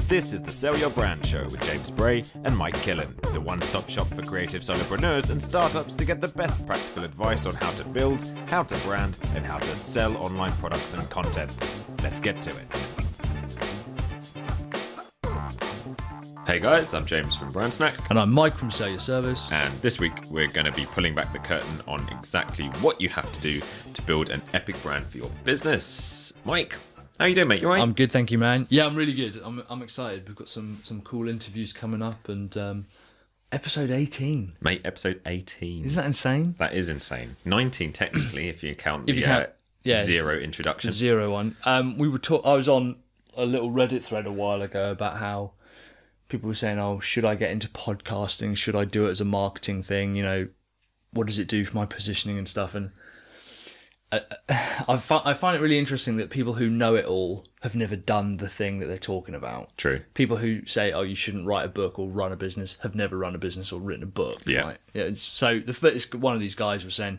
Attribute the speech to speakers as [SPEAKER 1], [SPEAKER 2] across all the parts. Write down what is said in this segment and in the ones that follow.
[SPEAKER 1] This is the Sell Your Brand Show with James Bray and Mike Killen, the one-stop shop for creative solopreneurs and startups to get the best practical advice on how to build, how to brand, and how to sell online products and content. Let's get to it. Hey guys, I'm James from Brand Snack.
[SPEAKER 2] And I'm Mike from Sell Your Service.
[SPEAKER 1] And this week we're going to be pulling back the curtain on exactly what you have to do to build an epic brand for your business. Mike, how you doing, mate? You all right?
[SPEAKER 2] I'm good, thank you, man. Yeah, I'm really good. I'm excited. We've got some cool interviews coming up, and episode 18.
[SPEAKER 1] Mate, episode 18.
[SPEAKER 2] Isn't that insane?
[SPEAKER 1] That is insane. 19 technically, if you count the zero introduction.
[SPEAKER 2] The zero one. I was on a little Reddit thread a while ago about how people were saying, "Oh, should I get into podcasting? Should I do it as a marketing thing? You know, what does it do for my positioning and stuff?" And I find it really interesting that people who know it all have never done the thing that they're talking about. True. People who say, "Oh, you shouldn't write a book or run a business," have never run a business or written a book. Yeah. Right? Yeah. So one of these guys was saying,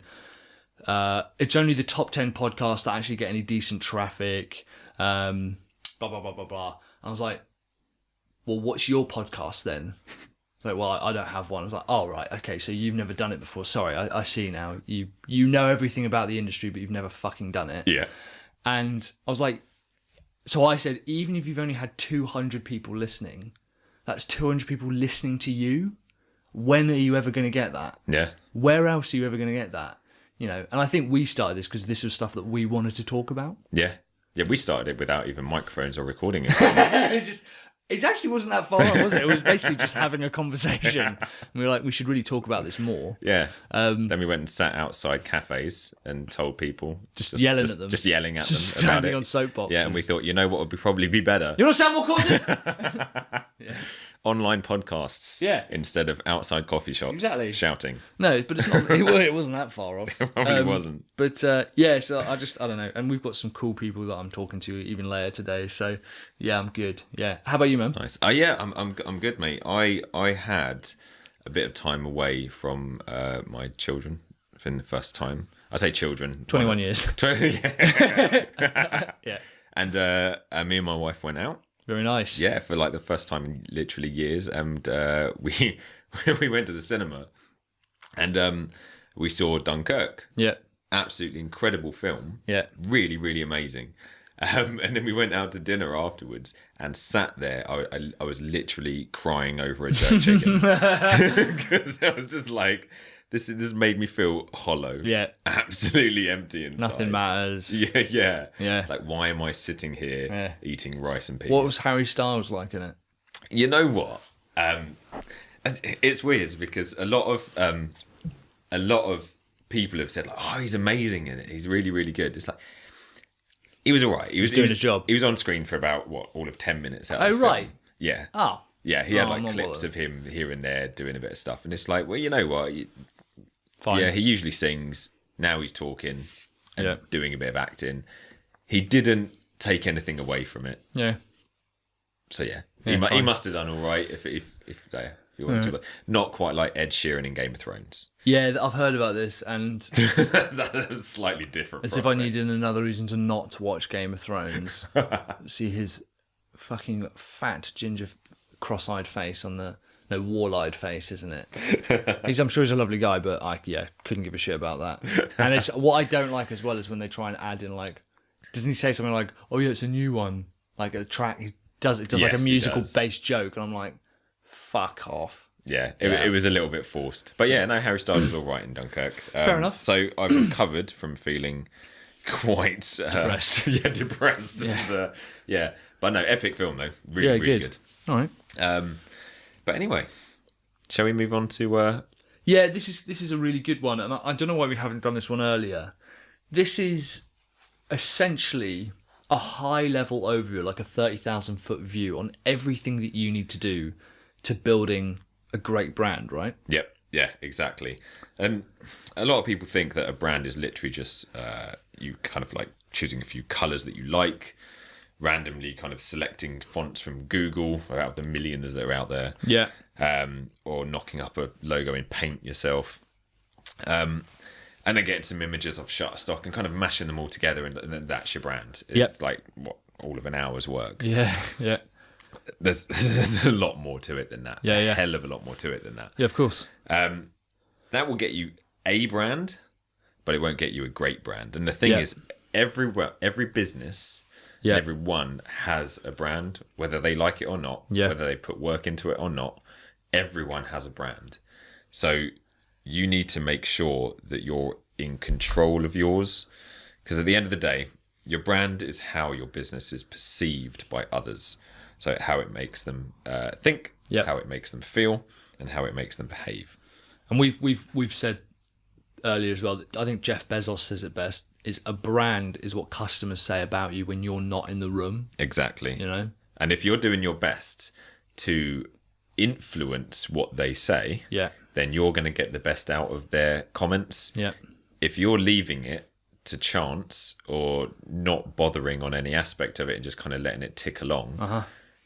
[SPEAKER 2] "It's only the top 10 podcasts that actually get any decent traffic." Blah blah blah blah blah. And I was like, "Well, what's your podcast then?" It's like, "Well, I don't have one." I was like, "Oh, right, okay, so you've never done it before. Sorry, I see now. You know everything about the industry, but you've never fucking done it." Yeah. And I was like, so I said, even if you've only had 200 people listening, that's 200 people listening to you. When are you ever going to get that? Yeah. Where else are you ever going to get that? You know, and I think we started this because this was stuff that we wanted to talk about. Yeah. Yeah, we started it without even microphones or recording it. It actually wasn't that far off, was it? It was basically just having a conversation. And we were like, we should really talk about this more. Yeah. Then we went and sat outside cafes and told people. Just yelling at them. Just yelling at them about it. Standing on soapboxes. Yeah, and we thought, you know what would probably be better? You want to sound more cautious? Yeah. Online podcasts. Yeah. Instead of outside coffee shops shouting. No, but it's not. It wasn't that far off. It probably wasn't. But yeah, so I don't know. And we've got some cool people that I'm talking to even later today. So yeah, I'm good. Yeah. How about you, man? Nice. Yeah, I'm good, mate. I had a bit of time away from my children for the first time. I say children. 21 years. 20. Yeah. Yeah. And me and my wife went out. Very nice. Yeah, for like the first time in literally years, and we went to the cinema, and we saw Dunkirk. Yeah, absolutely incredible film. Yeah, really, really amazing. And then we went out to dinner afterwards and sat there. I was literally crying over a jerk chicken because I was just like, this made me feel hollow. Yeah. Absolutely empty inside. Nothing matters. Yeah, yeah. Yeah. It's like, why am I sitting here eating rice and peas? What was Harry Styles like in it? You know what? It's weird because a lot of people have said, like, oh, he's amazing in it. He's really, really good. It's like, he was all right. He was doing his job. He was on screen for about, all of 10 minutes out of the film. Right. Yeah. Oh. Yeah, he had like clips of him here and there doing a bit of stuff. And it's like, well, you know what? Fine. Yeah, he usually sings. Now he's talking and doing a bit of acting. He didn't take anything away from it. Yeah. So yeah, he must have done all right if you wanted to, but not quite like Ed Sheeran in Game of Thrones. Yeah, I've heard about this, and that was slightly different. As if I needed another reason to not watch Game of Thrones. See his fucking fat ginger cross-eyed face on the wall-eyed face, isn't it? I'm sure he's a lovely guy, but I couldn't give a shit about that. And it's what I don't like as well is when they try and add in, like, doesn't he say something like, "Oh yeah, it's a new one," like a track? He does like a musical based joke, and I'm like, fuck off. Yeah, it was a little bit forced, but yeah, no, Harry Styles was all right in Dunkirk. Fair enough. So I've recovered from feeling quite depressed. Depressed. Yeah. And, but no, epic film though, really, really good. All right. But anyway, shall we move on to? Yeah, this is a really good one, and I don't know why we haven't done this one earlier. This is essentially a high-level overview, like a 30,000-foot view on everything that you need to do to building a great brand, right? Yep. Yeah, exactly. And a lot of people think that a brand is literally just you kind of like choosing a few colours that you like, randomly kind of selecting fonts from Google out of the millions that are out there. Yeah. Or knocking up a logo in Paint yourself. And then getting some images of Shutterstock and kind of mashing them all together, and then that's your brand. It's like, all of an hour's work. Yeah, yeah.
[SPEAKER 1] there's a lot more to it than that.
[SPEAKER 2] Yeah, yeah.
[SPEAKER 1] A hell of a lot more to it than that.
[SPEAKER 2] Yeah, of course.
[SPEAKER 1] That will get you a brand, but it won't get you a great brand. And the thing is, every business, everyone has a brand, whether they like it or not, whether they put work into it or not. Everyone has a brand. So you need to make sure that you're in control of yours, because at the end of the day, your brand is how your business is perceived by others. So how it makes them think, how it makes them feel, and how it makes them behave.
[SPEAKER 2] And we've said earlier as well that I think Jeff Bezos says it best: is a brand is what customers say about you when you're not in the room.
[SPEAKER 1] Exactly.
[SPEAKER 2] You know,
[SPEAKER 1] and if you're doing your best to influence what they say, then you're going to get the best out of their comments. Yeah. If you're leaving it to chance or not bothering on any aspect of it and just kind of letting it tick along,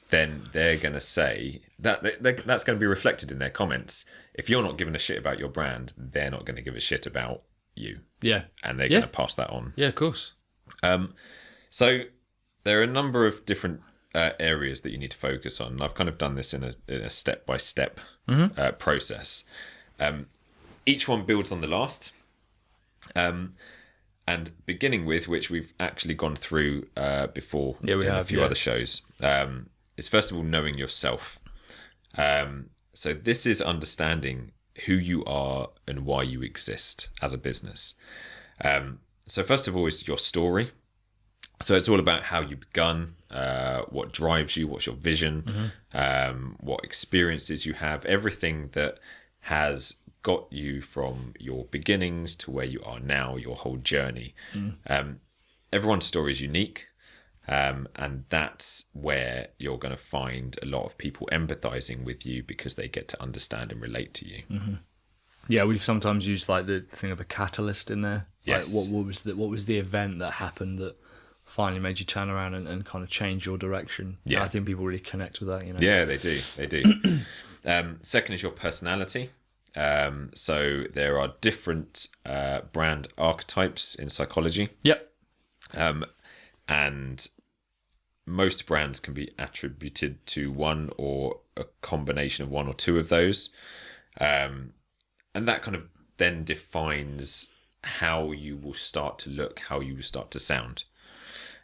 [SPEAKER 1] then they're going to say that's going to be reflected in their comments. If you're not giving a shit about your brand, they're not going to give a shit about you. Yeah. And they're going to pass that on.
[SPEAKER 2] Yeah, of course.
[SPEAKER 1] So there are a number of different areas that you need to focus on. I've kind of done this in a step-by-step process. Each one builds on the last. And beginning with, which we've actually gone through before in a few other shows, is first of all knowing yourself. So this is understanding who you are and why you exist as a business. So first of all is your story. So it's all about how you begun, what drives you, what's your vision, what experiences you have, everything that has got you from your beginnings to where you are now, your whole journey. Everyone's story is unique, and that's where you're going to find a lot of people empathizing with you because they get to understand and relate to you.
[SPEAKER 2] Yeah, we've sometimes used like the thing of a catalyst in there.
[SPEAKER 1] Yes.
[SPEAKER 2] Like what was the event that happened that finally made you turn around and kind of change your direction? Yeah, and I think people really connect with that. You know.
[SPEAKER 1] Yeah, they do. Second is your personality. So there are different brand archetypes in psychology. Yep. And most brands can be attributed to one or a combination of one or two of those. And that kind of then defines how you will start to look, how you will start to sound.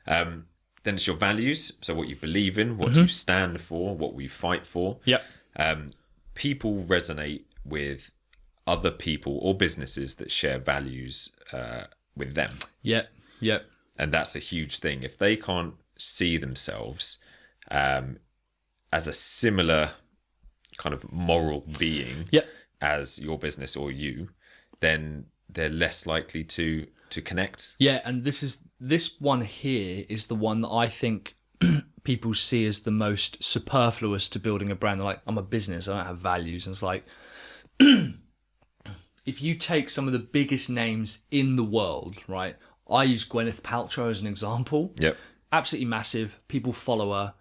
[SPEAKER 1] Then it's your values. So what you believe in, what you stand for, what we fight for. Yep. People resonate with other people or businesses that share values with them. Yep. And that's a huge thing. If they can't see themselves as a similar kind of moral being as your business or you, then they're less likely to connect.
[SPEAKER 2] Yeah, and this one here is the one that I think people see as the most superfluous to building a brand. They're like, I'm a business, I don't have values. And it's like, if you take some of the biggest names in the world, right? I use Gwyneth Paltrow as an example. Yep. Absolutely massive. People follow her.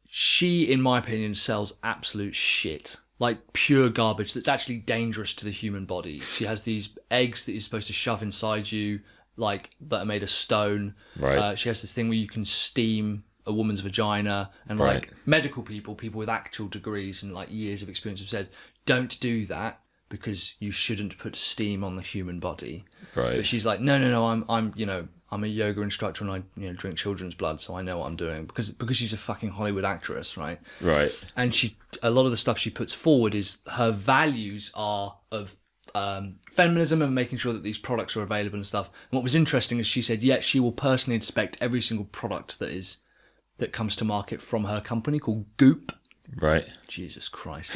[SPEAKER 2] She, in my opinion, sells absolute shit. Like pure garbage that's actually dangerous to the human body. She has these eggs that you're supposed to shove inside you, like that are made of stone. Right. She has this thing where you can steam a woman's vagina, and like medical people with actual degrees and like years of experience have said, don't do that because you shouldn't put steam on the human body. Right. But she's like, no, I'm a yoga instructor and I drink children's blood, so I know what I'm doing because she's a fucking Hollywood actress, right? Right. And a lot of the stuff she puts forward is her values are of feminism and making sure that these products are available and stuff. And what was interesting is she said, she will personally inspect every single product that comes to market from her company called Goop. Right. Jesus Christ.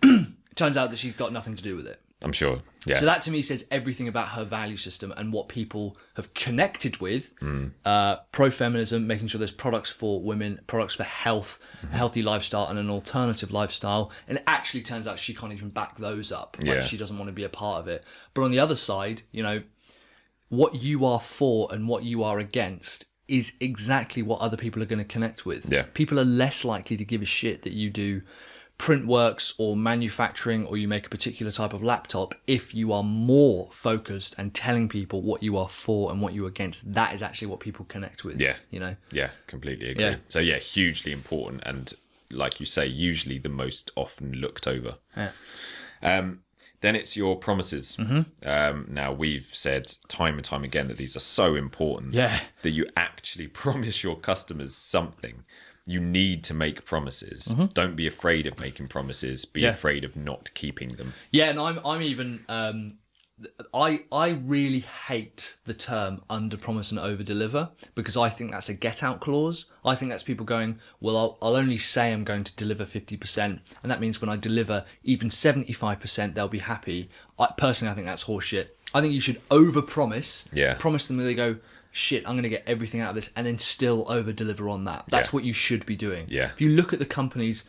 [SPEAKER 2] It turns out that she's got nothing to do with it.
[SPEAKER 1] I'm sure. Yeah.
[SPEAKER 2] So that to me says everything about her value system and what people have connected with. Pro-feminism, making sure there's products for women, products for health, a healthy lifestyle and an alternative lifestyle. And it actually turns out she can't even back those up. Like she doesn't want to be a part of it. But on the other side, what you are for and what you are against is exactly what other people are going to connect with. Yeah. People are less likely to give a shit that you do Printworks or manufacturing, or you make a particular type of laptop, if you are more focused and telling people what you are for and what you're against, that is actually what people connect with.
[SPEAKER 1] Yeah.
[SPEAKER 2] You know?
[SPEAKER 1] Yeah, completely agree.
[SPEAKER 2] Yeah.
[SPEAKER 1] So yeah, hugely important, and like you say, usually the most often looked over.
[SPEAKER 2] Yeah.
[SPEAKER 1] Then it's your promises. Now, we've said time and time again that these are so important,
[SPEAKER 2] Yeah.
[SPEAKER 1] that you actually promise your customers something. You need to make promises. Don't be afraid of making promises. Be afraid of not keeping them.
[SPEAKER 2] Yeah, and I'm even I really hate the term under promise and over deliver, because I think that's a get out clause. I think that's people going, well, I'll only say I'm going to deliver 50%, and that means when I deliver even 75%, they'll be happy. Personally, I think that's horseshit. I think you should over promise.
[SPEAKER 1] Yeah.
[SPEAKER 2] Promise them where they go, shit, I'm going to get everything out of this, and then still over deliver on that. That's what you should be doing.
[SPEAKER 1] Yeah.
[SPEAKER 2] If you look at the companies,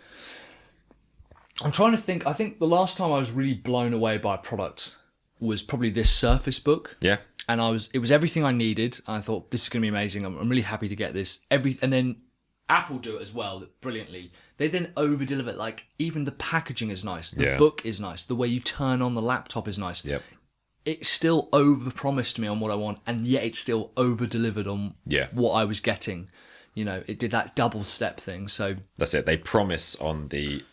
[SPEAKER 2] I'm trying to think. I think the last time I was really blown away by a product was probably this Surface Book.
[SPEAKER 1] Yeah.
[SPEAKER 2] And it was everything I needed. I thought, this is going to be amazing. I'm really happy to get this. And then Apple do it as well, brilliantly. They then over deliver. Like, even the packaging is nice. The book is nice. The way you turn on the laptop is nice.
[SPEAKER 1] Yep.
[SPEAKER 2] It still over promised me on what I want, and yet it still over delivered on what I was getting. You know, it did that double step thing. So
[SPEAKER 1] that's it. They promise on the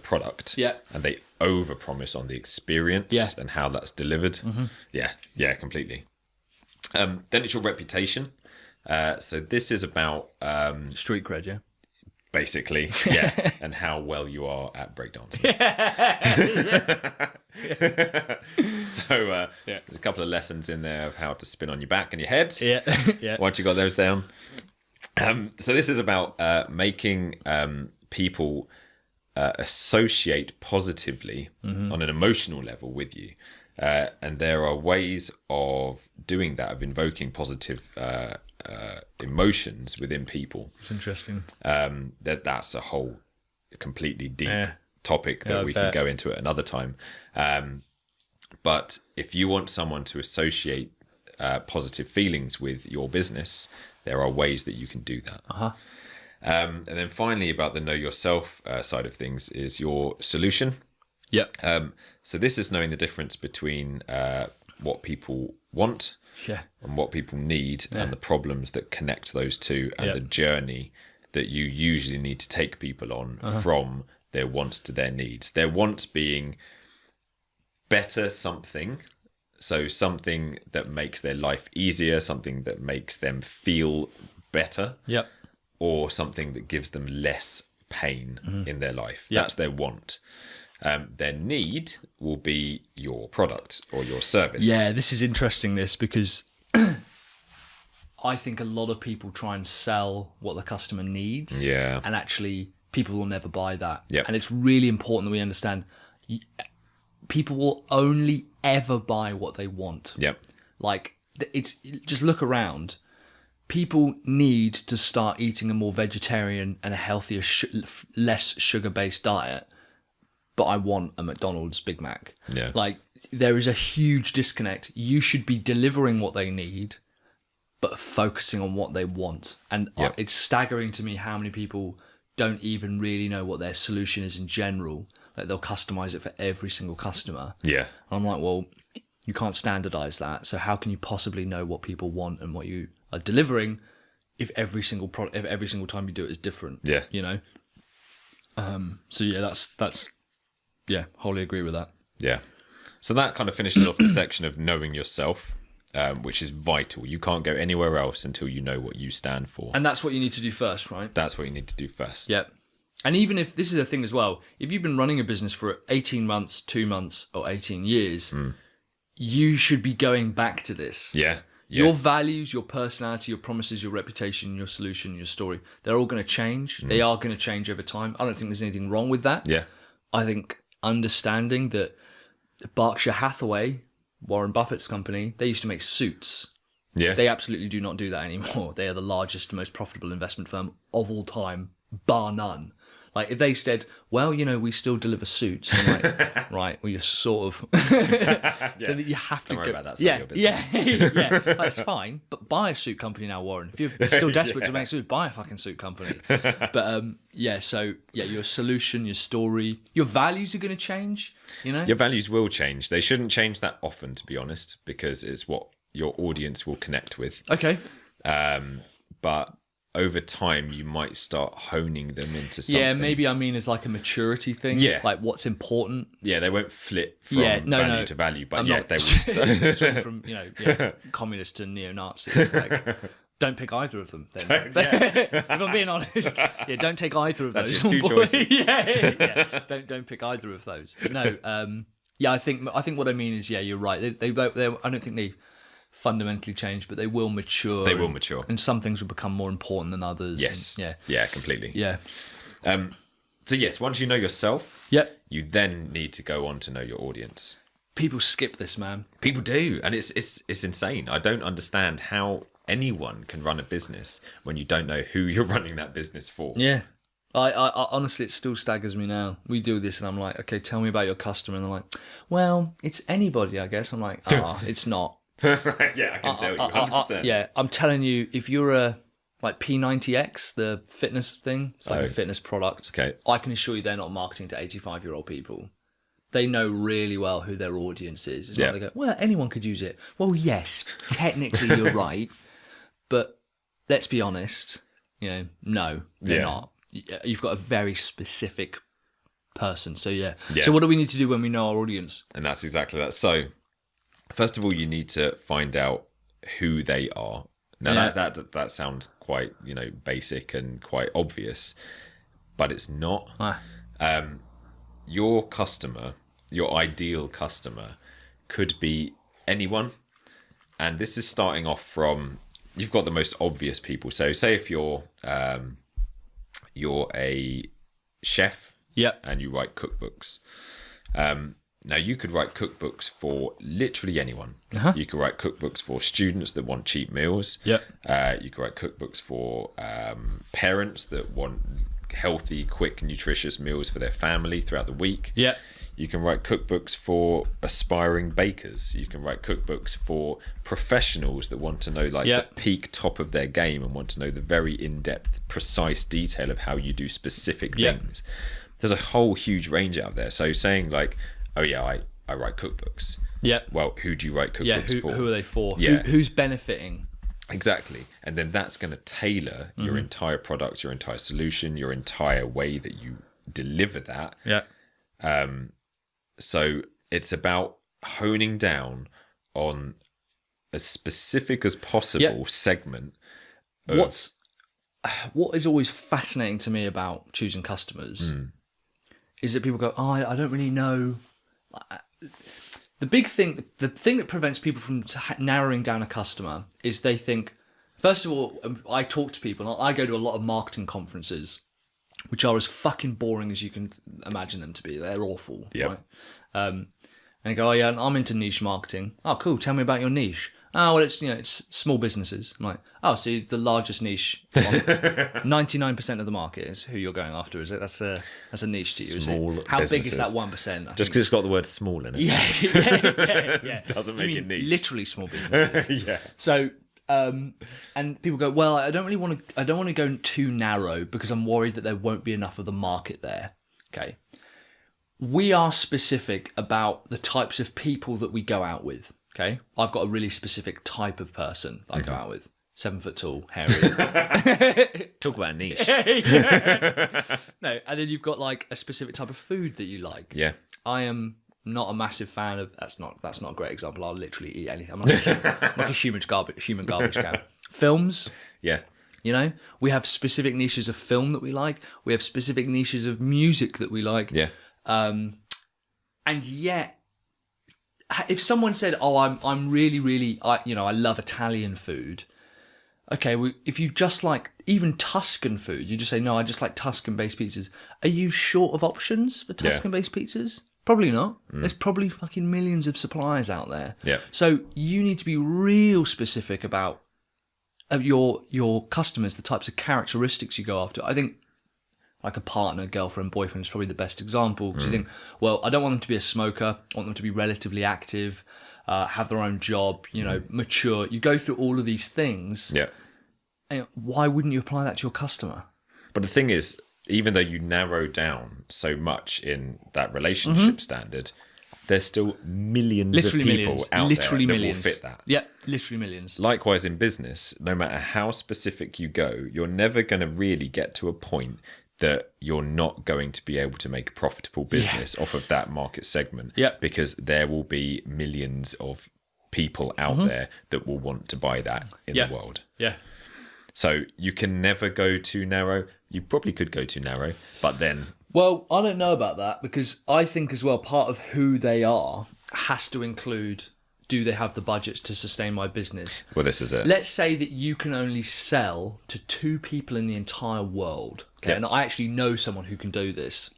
[SPEAKER 1] product, and they over promise on the experience and how that's delivered. Yeah, completely. Then it's your reputation. So this is about
[SPEAKER 2] street cred,
[SPEAKER 1] basically, and how well you are at breakdancing. So there's a couple of lessons in there of how to spin on your back and your head. Once you got those down. So this is about making people associate positively on an emotional level with you. And there are ways of doing that, of invoking positive emotions within people.
[SPEAKER 2] It's interesting.
[SPEAKER 1] That's a whole completely deep topic that we can go into at another time. But if you want someone to associate positive feelings with your business, there are ways that you can do that. And then finally, about the know yourself side of things, is your solution. So this is knowing the difference between what people want and what people need, and the problems that connect those two, and the journey that you usually need to take people on from their wants to their needs. Their wants being better something. So something that makes their life easier, something that makes them feel better, or something that gives them less pain in their life. That's their want. Their need will be your product or your service.
[SPEAKER 2] Yeah, this is interesting, because I think a lot of people try and sell what the customer needs. And actually, people will never buy that. And it's really important that we understand people will only ever buy what they want. Like, it's just look around. People need to start eating a more vegetarian and a healthier, less sugar-based diet. But I want a McDonald's Big Mac. Like, there is a huge disconnect. You should be delivering what they need, but focusing on what they want. And it's staggering to me how many people don't even really know what their solution is in general. Like, they'll customize it for every single customer. And I'm like, well, you can't standardize that. So how can you possibly know what people want and what you are delivering if every single product, if every single time you do it is different? You know. So that's wholly agree with that.
[SPEAKER 1] So that kind of finishes off the section of knowing yourself, which is vital. You can't go anywhere else until you know what you stand for.
[SPEAKER 2] And that's what you need to do first, right?
[SPEAKER 1] That's what you need to do first.
[SPEAKER 2] And even if, this is a thing as well, if you've been running a business for 18 months, 2 months, or 18 years, you should be going back to this. Your values, your personality, your promises, your reputation, your solution, your story, they're all going to change. They are going to change over time. I don't think there's anything wrong with that. I think understanding that Berkshire Hathaway, Warren Buffett's company, they used to make suits. They absolutely do not do that anymore. They are the largest, most profitable investment firm of all time bar none. Like if they said, well, we still deliver suits. I'm like, right, well, you're sort of so that you have to
[SPEAKER 1] Don't worry
[SPEAKER 2] go.
[SPEAKER 1] about that side of your business.
[SPEAKER 2] Yeah. That's fine. But buy a suit company now, Warren. If you're still desperate to make suits, buy a fucking suit company. But your solution, your story, your values are going to change.
[SPEAKER 1] Your values will change. They shouldn't change that often, to be honest, because it's what your audience will connect with.
[SPEAKER 2] Okay.
[SPEAKER 1] But over time, you might start honing them into something.
[SPEAKER 2] Yeah, maybe it's like a maturity thing.
[SPEAKER 1] Yeah.
[SPEAKER 2] Like what's important.
[SPEAKER 1] Yeah, they won't flip from value to value, but they will
[SPEAKER 2] swing from communist to neo-Nazi. Like, don't pick either of them. Then. If I'm being honest, don't take either of those.
[SPEAKER 1] That's your two choices.
[SPEAKER 2] Don't pick either of those. But no, I think what I mean is, you're right. They both. I don't think they fundamentally change, but they will mature.
[SPEAKER 1] They will mature,
[SPEAKER 2] and some things will become more important than others.
[SPEAKER 1] Yes.
[SPEAKER 2] And,
[SPEAKER 1] Completely.
[SPEAKER 2] Yeah.
[SPEAKER 1] So yes, once you know yourself,
[SPEAKER 2] you
[SPEAKER 1] then need to go on to know your audience.
[SPEAKER 2] People skip this, man.
[SPEAKER 1] People do, and it's insane. I don't understand how anyone can run a business when you don't know who you're running that business for.
[SPEAKER 2] Yeah. I honestly, it still staggers me now. We do this and I'm like, okay, tell me about your customer. And they're like, well, it's anybody, I guess. I'm like, it's not.
[SPEAKER 1] Yeah, I can tell you, 100%.
[SPEAKER 2] I'm telling you, if you're a like P90X, the fitness thing, it's like a fitness product.
[SPEAKER 1] Okay.
[SPEAKER 2] I can assure you they're not marketing to 85-year-old people. They know really well who their audience is. It's not they go, well, anyone could use it. Well, yes, technically you're right, but let's be honest, no, they're not. You've got a very specific person. So So what do we need to do when we know our audience?
[SPEAKER 1] And that's exactly that. So first of all, you need to find out who they are. Now that sounds quite basic and quite obvious, but it's not. Your customer, your ideal customer, could be anyone, and this is starting off from you've got the most obvious people. So say if you're a chef, and you write cookbooks. Now, you could write cookbooks for literally anyone. You could write cookbooks for students that want cheap meals. You could write cookbooks for parents that want healthy, quick, nutritious meals for their family throughout the week. You can write cookbooks for aspiring bakers. You can write cookbooks for professionals that want to know the peak top of their game and want to know the very in-depth, precise detail of how you do specific things. There's a whole huge range out there. So saying I write cookbooks. Well, who do you write cookbooks for?
[SPEAKER 2] Who are they for? Who's benefiting?
[SPEAKER 1] Exactly. And then that's going to tailor your entire product, your entire solution, your entire way that you deliver that. So it's about honing down on as specific as possible segment.
[SPEAKER 2] What is always fascinating to me about choosing customers is that people go, I don't really know. The thing that prevents people from narrowing down a customer is they think, first of all, I talk to people, and I go to a lot of marketing conferences, which are as fucking boring as you can imagine them to be. They're awful. Right? And they go, I'm into niche marketing. Oh, cool. Tell me about your niche. Oh, well, it's small businesses. I'm like, so the largest niche, 99% of the market is who you're going after, is it? That's a niche to you, is it? How big is that 1%?
[SPEAKER 1] Just because it's got the word small in it.
[SPEAKER 2] Yeah.
[SPEAKER 1] Doesn't make it niche.
[SPEAKER 2] Literally small businesses. So, and people go, well, I don't want to go too narrow because I'm worried that there won't be enough of the market there. Okay. We are specific about the types of people that we go out with. Okay, I've got a really specific type of person that I go out with. 7 foot tall, hairy.
[SPEAKER 1] Talk about a niche.
[SPEAKER 2] No, and then you've got a specific type of food that you like.
[SPEAKER 1] Yeah.
[SPEAKER 2] I am not a massive fan of. That's not a great example. I'll literally eat anything. I'm like a human garbage can. Films.
[SPEAKER 1] Yeah.
[SPEAKER 2] We have specific niches of film that we like. We have specific niches of music that we like.
[SPEAKER 1] Yeah.
[SPEAKER 2] And yet, if someone said, I'm really, really, I love Italian food. Okay, if you just like even Tuscan food, you just say, no, I just like Tuscan-based pizzas. Are you short of options for Tuscan-based pizzas? Probably not. There's probably fucking millions of suppliers out there.
[SPEAKER 1] Yeah.
[SPEAKER 2] So you need to be real specific about your customers, the types of characteristics you go after. I think like a partner, girlfriend, boyfriend is probably the best example. Because you think, well, I don't want them to be a smoker. I want them to be relatively active, have their own job, mature. You go through all of these things.
[SPEAKER 1] Yeah.
[SPEAKER 2] And why wouldn't you apply that to your customer?
[SPEAKER 1] But the thing is, even though you narrow down so much in that relationship standard, there's still millions of people out there that will fit that.
[SPEAKER 2] Yeah, literally millions.
[SPEAKER 1] Likewise in business, no matter how specific you go, you're never going to really get to a point that you're not going to be able to make a profitable business off of that market segment.
[SPEAKER 2] Yeah.
[SPEAKER 1] Because there will be millions of people out there that will want to buy that in the world.
[SPEAKER 2] Yeah.
[SPEAKER 1] So you can never go too narrow. You probably could go too narrow, but then...
[SPEAKER 2] Well, I don't know about that, because I think as well, part of who they are has to include, do they have the budgets to sustain my business?
[SPEAKER 1] Well, this is it.
[SPEAKER 2] Let's say that you can only sell to 2 people in the entire world. Okay, and I actually know someone who can do this.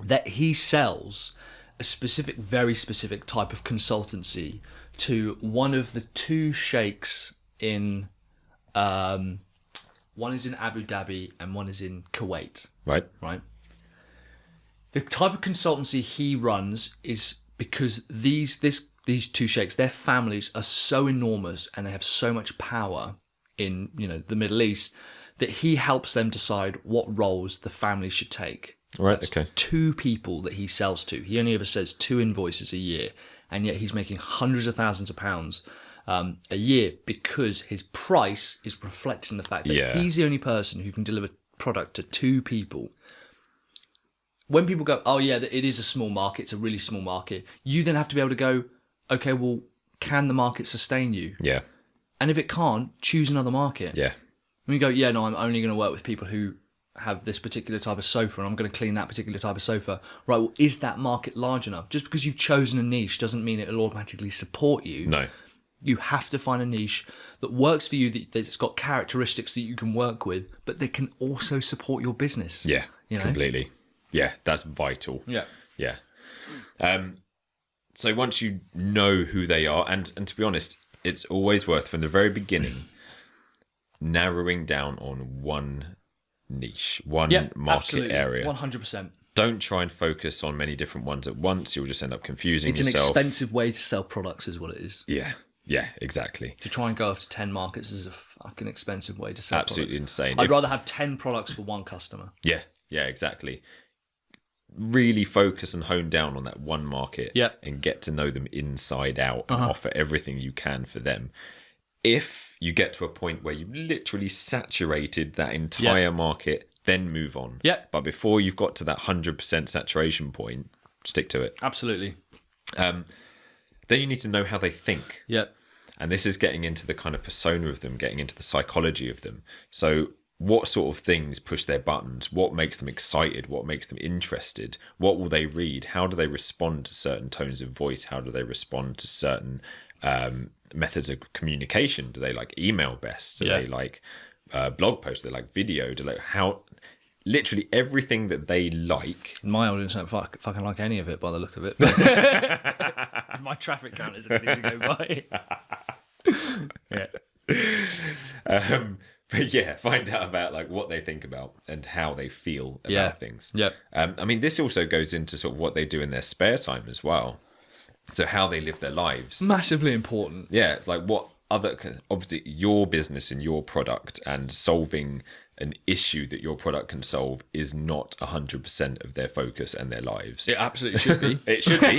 [SPEAKER 2] That he sells a specific, very specific type of consultancy to one of the 2 sheikhs in... one is in Abu Dhabi and one is in Kuwait.
[SPEAKER 1] Right.
[SPEAKER 2] The type of consultancy he runs is because these 2 sheikhs, their families are so enormous and they have so much power in the Middle East that he helps them decide what roles the family should take.
[SPEAKER 1] Right.
[SPEAKER 2] That's
[SPEAKER 1] okay.
[SPEAKER 2] 2 people that he sells to. He only ever says 2 invoices a year, and yet he's making hundreds of thousands of pounds a year because his price is reflecting the fact that he's the only person who can deliver product to 2 people. When people go, oh yeah, it is a small market, it's a really small market, you then have to be able to go, okay, well, can the market sustain you?
[SPEAKER 1] Yeah.
[SPEAKER 2] And if it can't, choose another market.
[SPEAKER 1] Yeah.
[SPEAKER 2] When you go, yeah, no, I'm only going to work with people who have this particular type of sofa and I'm going to clean that particular type of sofa. Right, well, is that market large enough? Just because you've chosen a niche doesn't mean it'll automatically support you.
[SPEAKER 1] No.
[SPEAKER 2] You have to find a niche that works for you, that's got characteristics that you can work with, but that can also support your business.
[SPEAKER 1] Yeah, completely. Yeah, that's vital.
[SPEAKER 2] Yeah.
[SPEAKER 1] Yeah. So once you know who they are, and to be honest, it's always worth, from the very beginning, narrowing down on one niche, one market
[SPEAKER 2] absolutely.
[SPEAKER 1] area.
[SPEAKER 2] 100%.
[SPEAKER 1] Don't try and focus on many different ones at once. You'll just end up confusing yourself.
[SPEAKER 2] It's an expensive way to sell products is what it is.
[SPEAKER 1] Yeah, exactly.
[SPEAKER 2] To try and go after 10 markets is a fucking expensive way to sell
[SPEAKER 1] Absolutely
[SPEAKER 2] products.
[SPEAKER 1] Insane.
[SPEAKER 2] I'd rather have 10 products for one customer.
[SPEAKER 1] Yeah, exactly. Really focus and hone down on that one market and get to know them inside out and offer everything you can for them. If you get to a point where you've literally saturated that entire market, then move on.
[SPEAKER 2] Yeah.
[SPEAKER 1] But before you've got to that 100% saturation point, stick to it.
[SPEAKER 2] Absolutely.
[SPEAKER 1] Then you need to know how they think.
[SPEAKER 2] Yeah.
[SPEAKER 1] And this is getting into the kind of persona of them, getting into the psychology of them. So what sort of things push their buttons? What makes them excited? What makes them interested? What will they read? How do they respond to certain tones of voice? How do they respond to certain methods of communication? Do they like email best? Do they like blog posts? Do they like video? Do they literally everything that they like?
[SPEAKER 2] My audience don't fucking like any of it by the look of it. My traffic count is anything to go by.
[SPEAKER 1] But yeah, find out about like what they think about and how they feel about things.
[SPEAKER 2] Yeah.
[SPEAKER 1] I mean, this also goes into sort of what they do in their spare time as well. So how they live their lives.
[SPEAKER 2] Massively important.
[SPEAKER 1] Yeah, it's like what other, obviously your business and your product and solving an issue that your product can solve is not 100% of their focus and their lives.
[SPEAKER 2] It absolutely should be.
[SPEAKER 1] It should be.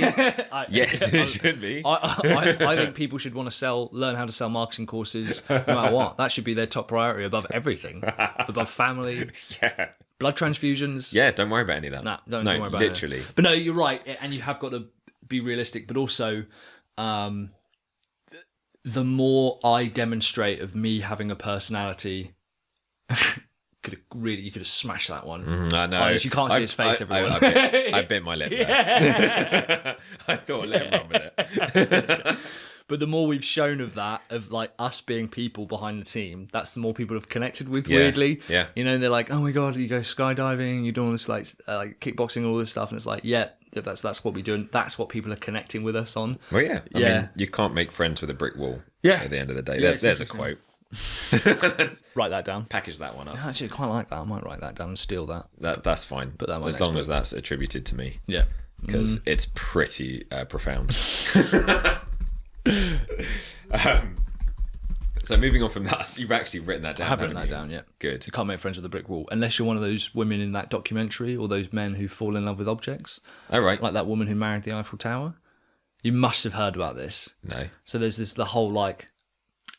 [SPEAKER 1] Yes, it should be.
[SPEAKER 2] I think people should want to learn how to sell marketing courses no matter what. That should be their top priority above everything. Above family.
[SPEAKER 1] Yeah.
[SPEAKER 2] Blood transfusions.
[SPEAKER 1] Yeah, don't worry about any of that.
[SPEAKER 2] Nah, don't worry about it.
[SPEAKER 1] Literally.
[SPEAKER 2] But no, you're right. And you have got to be realistic, but also the more I demonstrate of me having a personality, you could have smashed that one.
[SPEAKER 1] I know.
[SPEAKER 2] Honest, you can't see his face, everyone.
[SPEAKER 1] I bit my lip there. I thought, let him run with it.
[SPEAKER 2] But the more we've shown of that, of like us being people behind the team, that's the more people have connected with, weirdly.
[SPEAKER 1] Yeah.
[SPEAKER 2] You know, they're like, oh my God, you go skydiving, you're doing all this like kickboxing, all this stuff. And it's like, that's what we do. And that's what people are connecting with us on.
[SPEAKER 1] Well, yeah. I mean, you can't make friends with a brick wall at the end of the day. There's a quote.
[SPEAKER 2] Write that down.
[SPEAKER 1] Package that one up.
[SPEAKER 2] I actually quite like that. I might write that down and steal that.
[SPEAKER 1] That's fine.
[SPEAKER 2] Put that in my
[SPEAKER 1] as
[SPEAKER 2] next
[SPEAKER 1] long
[SPEAKER 2] book.
[SPEAKER 1] as that's attributed to me.
[SPEAKER 2] Yeah.
[SPEAKER 1] Because it's pretty profound. So moving on from that, you've actually written that down.
[SPEAKER 2] I have written
[SPEAKER 1] haven't
[SPEAKER 2] that
[SPEAKER 1] you?
[SPEAKER 2] down, yeah.
[SPEAKER 1] Good.
[SPEAKER 2] You can't make friends with a brick wall unless you're one of those women in that documentary or those men who fall in love with objects.
[SPEAKER 1] All right.
[SPEAKER 2] Like that woman who married the Eiffel Tower. You must have heard about this.
[SPEAKER 1] No.
[SPEAKER 2] So there's the whole like,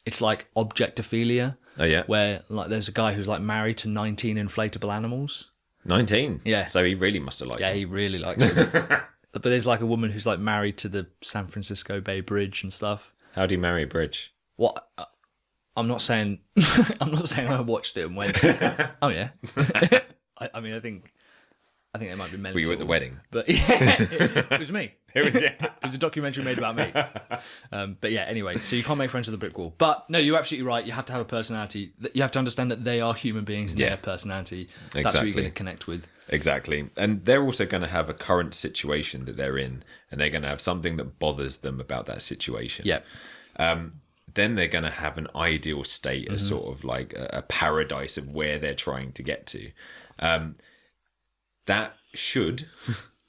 [SPEAKER 2] it's like objectophilia.
[SPEAKER 1] Oh yeah.
[SPEAKER 2] Where like there's a guy who's like married to 19 inflatable animals.
[SPEAKER 1] 19.
[SPEAKER 2] Yeah.
[SPEAKER 1] So he really must have liked
[SPEAKER 2] Yeah,
[SPEAKER 1] it.
[SPEAKER 2] he really likes it. But there's like a woman who's like married to the San Francisco Bay Bridge and stuff.
[SPEAKER 1] How do you marry a bridge?
[SPEAKER 2] What? I'm not saying. I'm not saying I watched it and went. Oh yeah. I mean, I think it might be mental.
[SPEAKER 1] Were you at the wedding?
[SPEAKER 2] But yeah, it was me.
[SPEAKER 1] It was
[SPEAKER 2] It was a documentary made about me. But yeah, anyway, so you can't make friends with a brick wall. But no, you're absolutely right. You have to have a personality. You have to understand that they are human beings and their personality. That's what you're going to connect with.
[SPEAKER 1] Exactly. And they're also going to have a current situation that they're in, and they're going to have something that bothers them about that situation.
[SPEAKER 2] Yeah.
[SPEAKER 1] Then they're going to have an ideal state, a sort of like a paradise of where they're trying to get to. That should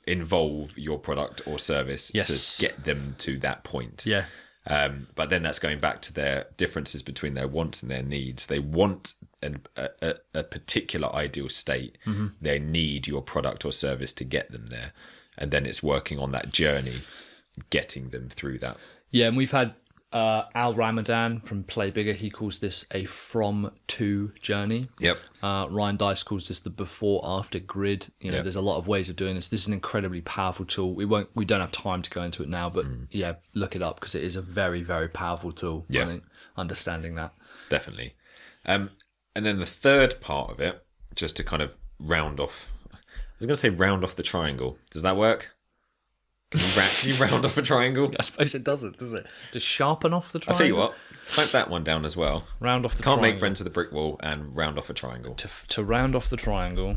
[SPEAKER 1] involve your product or service to get them to that point.
[SPEAKER 2] Yeah.
[SPEAKER 1] But then that's going back to their differences between their wants and their needs. They want a particular ideal state. They need your product or service to get them there. And then it's working on that journey, getting them through that.
[SPEAKER 2] Yeah, and we've had Al Ramadan from Play Bigger. He calls this a from-to journey.
[SPEAKER 1] Yep.
[SPEAKER 2] Ryan Dice calls this the before-after grid. You know, there's a lot of ways of doing this. This is an incredibly powerful tool. We don't have time to go into it now, but yeah, look it up because it is a very, very powerful tool.
[SPEAKER 1] Yeah.
[SPEAKER 2] I think understanding that.
[SPEAKER 1] Definitely. And then the third part of it, just to kind of round off, I was going to say round off the triangle. Does that work? Can you round off a triangle?
[SPEAKER 2] I suppose it doesn't, does it? Just sharpen off the triangle.
[SPEAKER 1] I'll tell you what, type that one down as well.
[SPEAKER 2] Round off the
[SPEAKER 1] Can't
[SPEAKER 2] triangle.
[SPEAKER 1] make friends with a brick wall and round off a triangle.
[SPEAKER 2] To round off the triangle.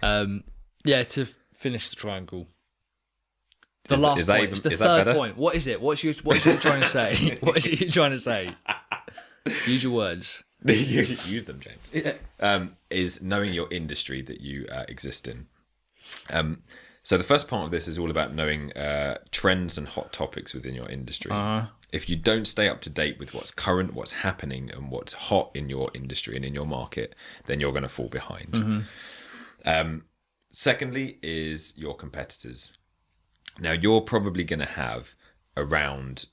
[SPEAKER 2] Yeah, to finish the triangle. The last point. It's the third point. What is it? What are you trying to say? What is it you're trying to say? Use your words.
[SPEAKER 1] Use them, James.
[SPEAKER 2] Yeah.
[SPEAKER 1] Is knowing your industry that you exist in. So the first part of this is all about knowing trends and hot topics within your industry. If you don't stay up to date with what's current, what's happening, and what's hot in your industry and in your market, then you're going to fall behind. Secondly is your competitors. Now, you're probably going to have around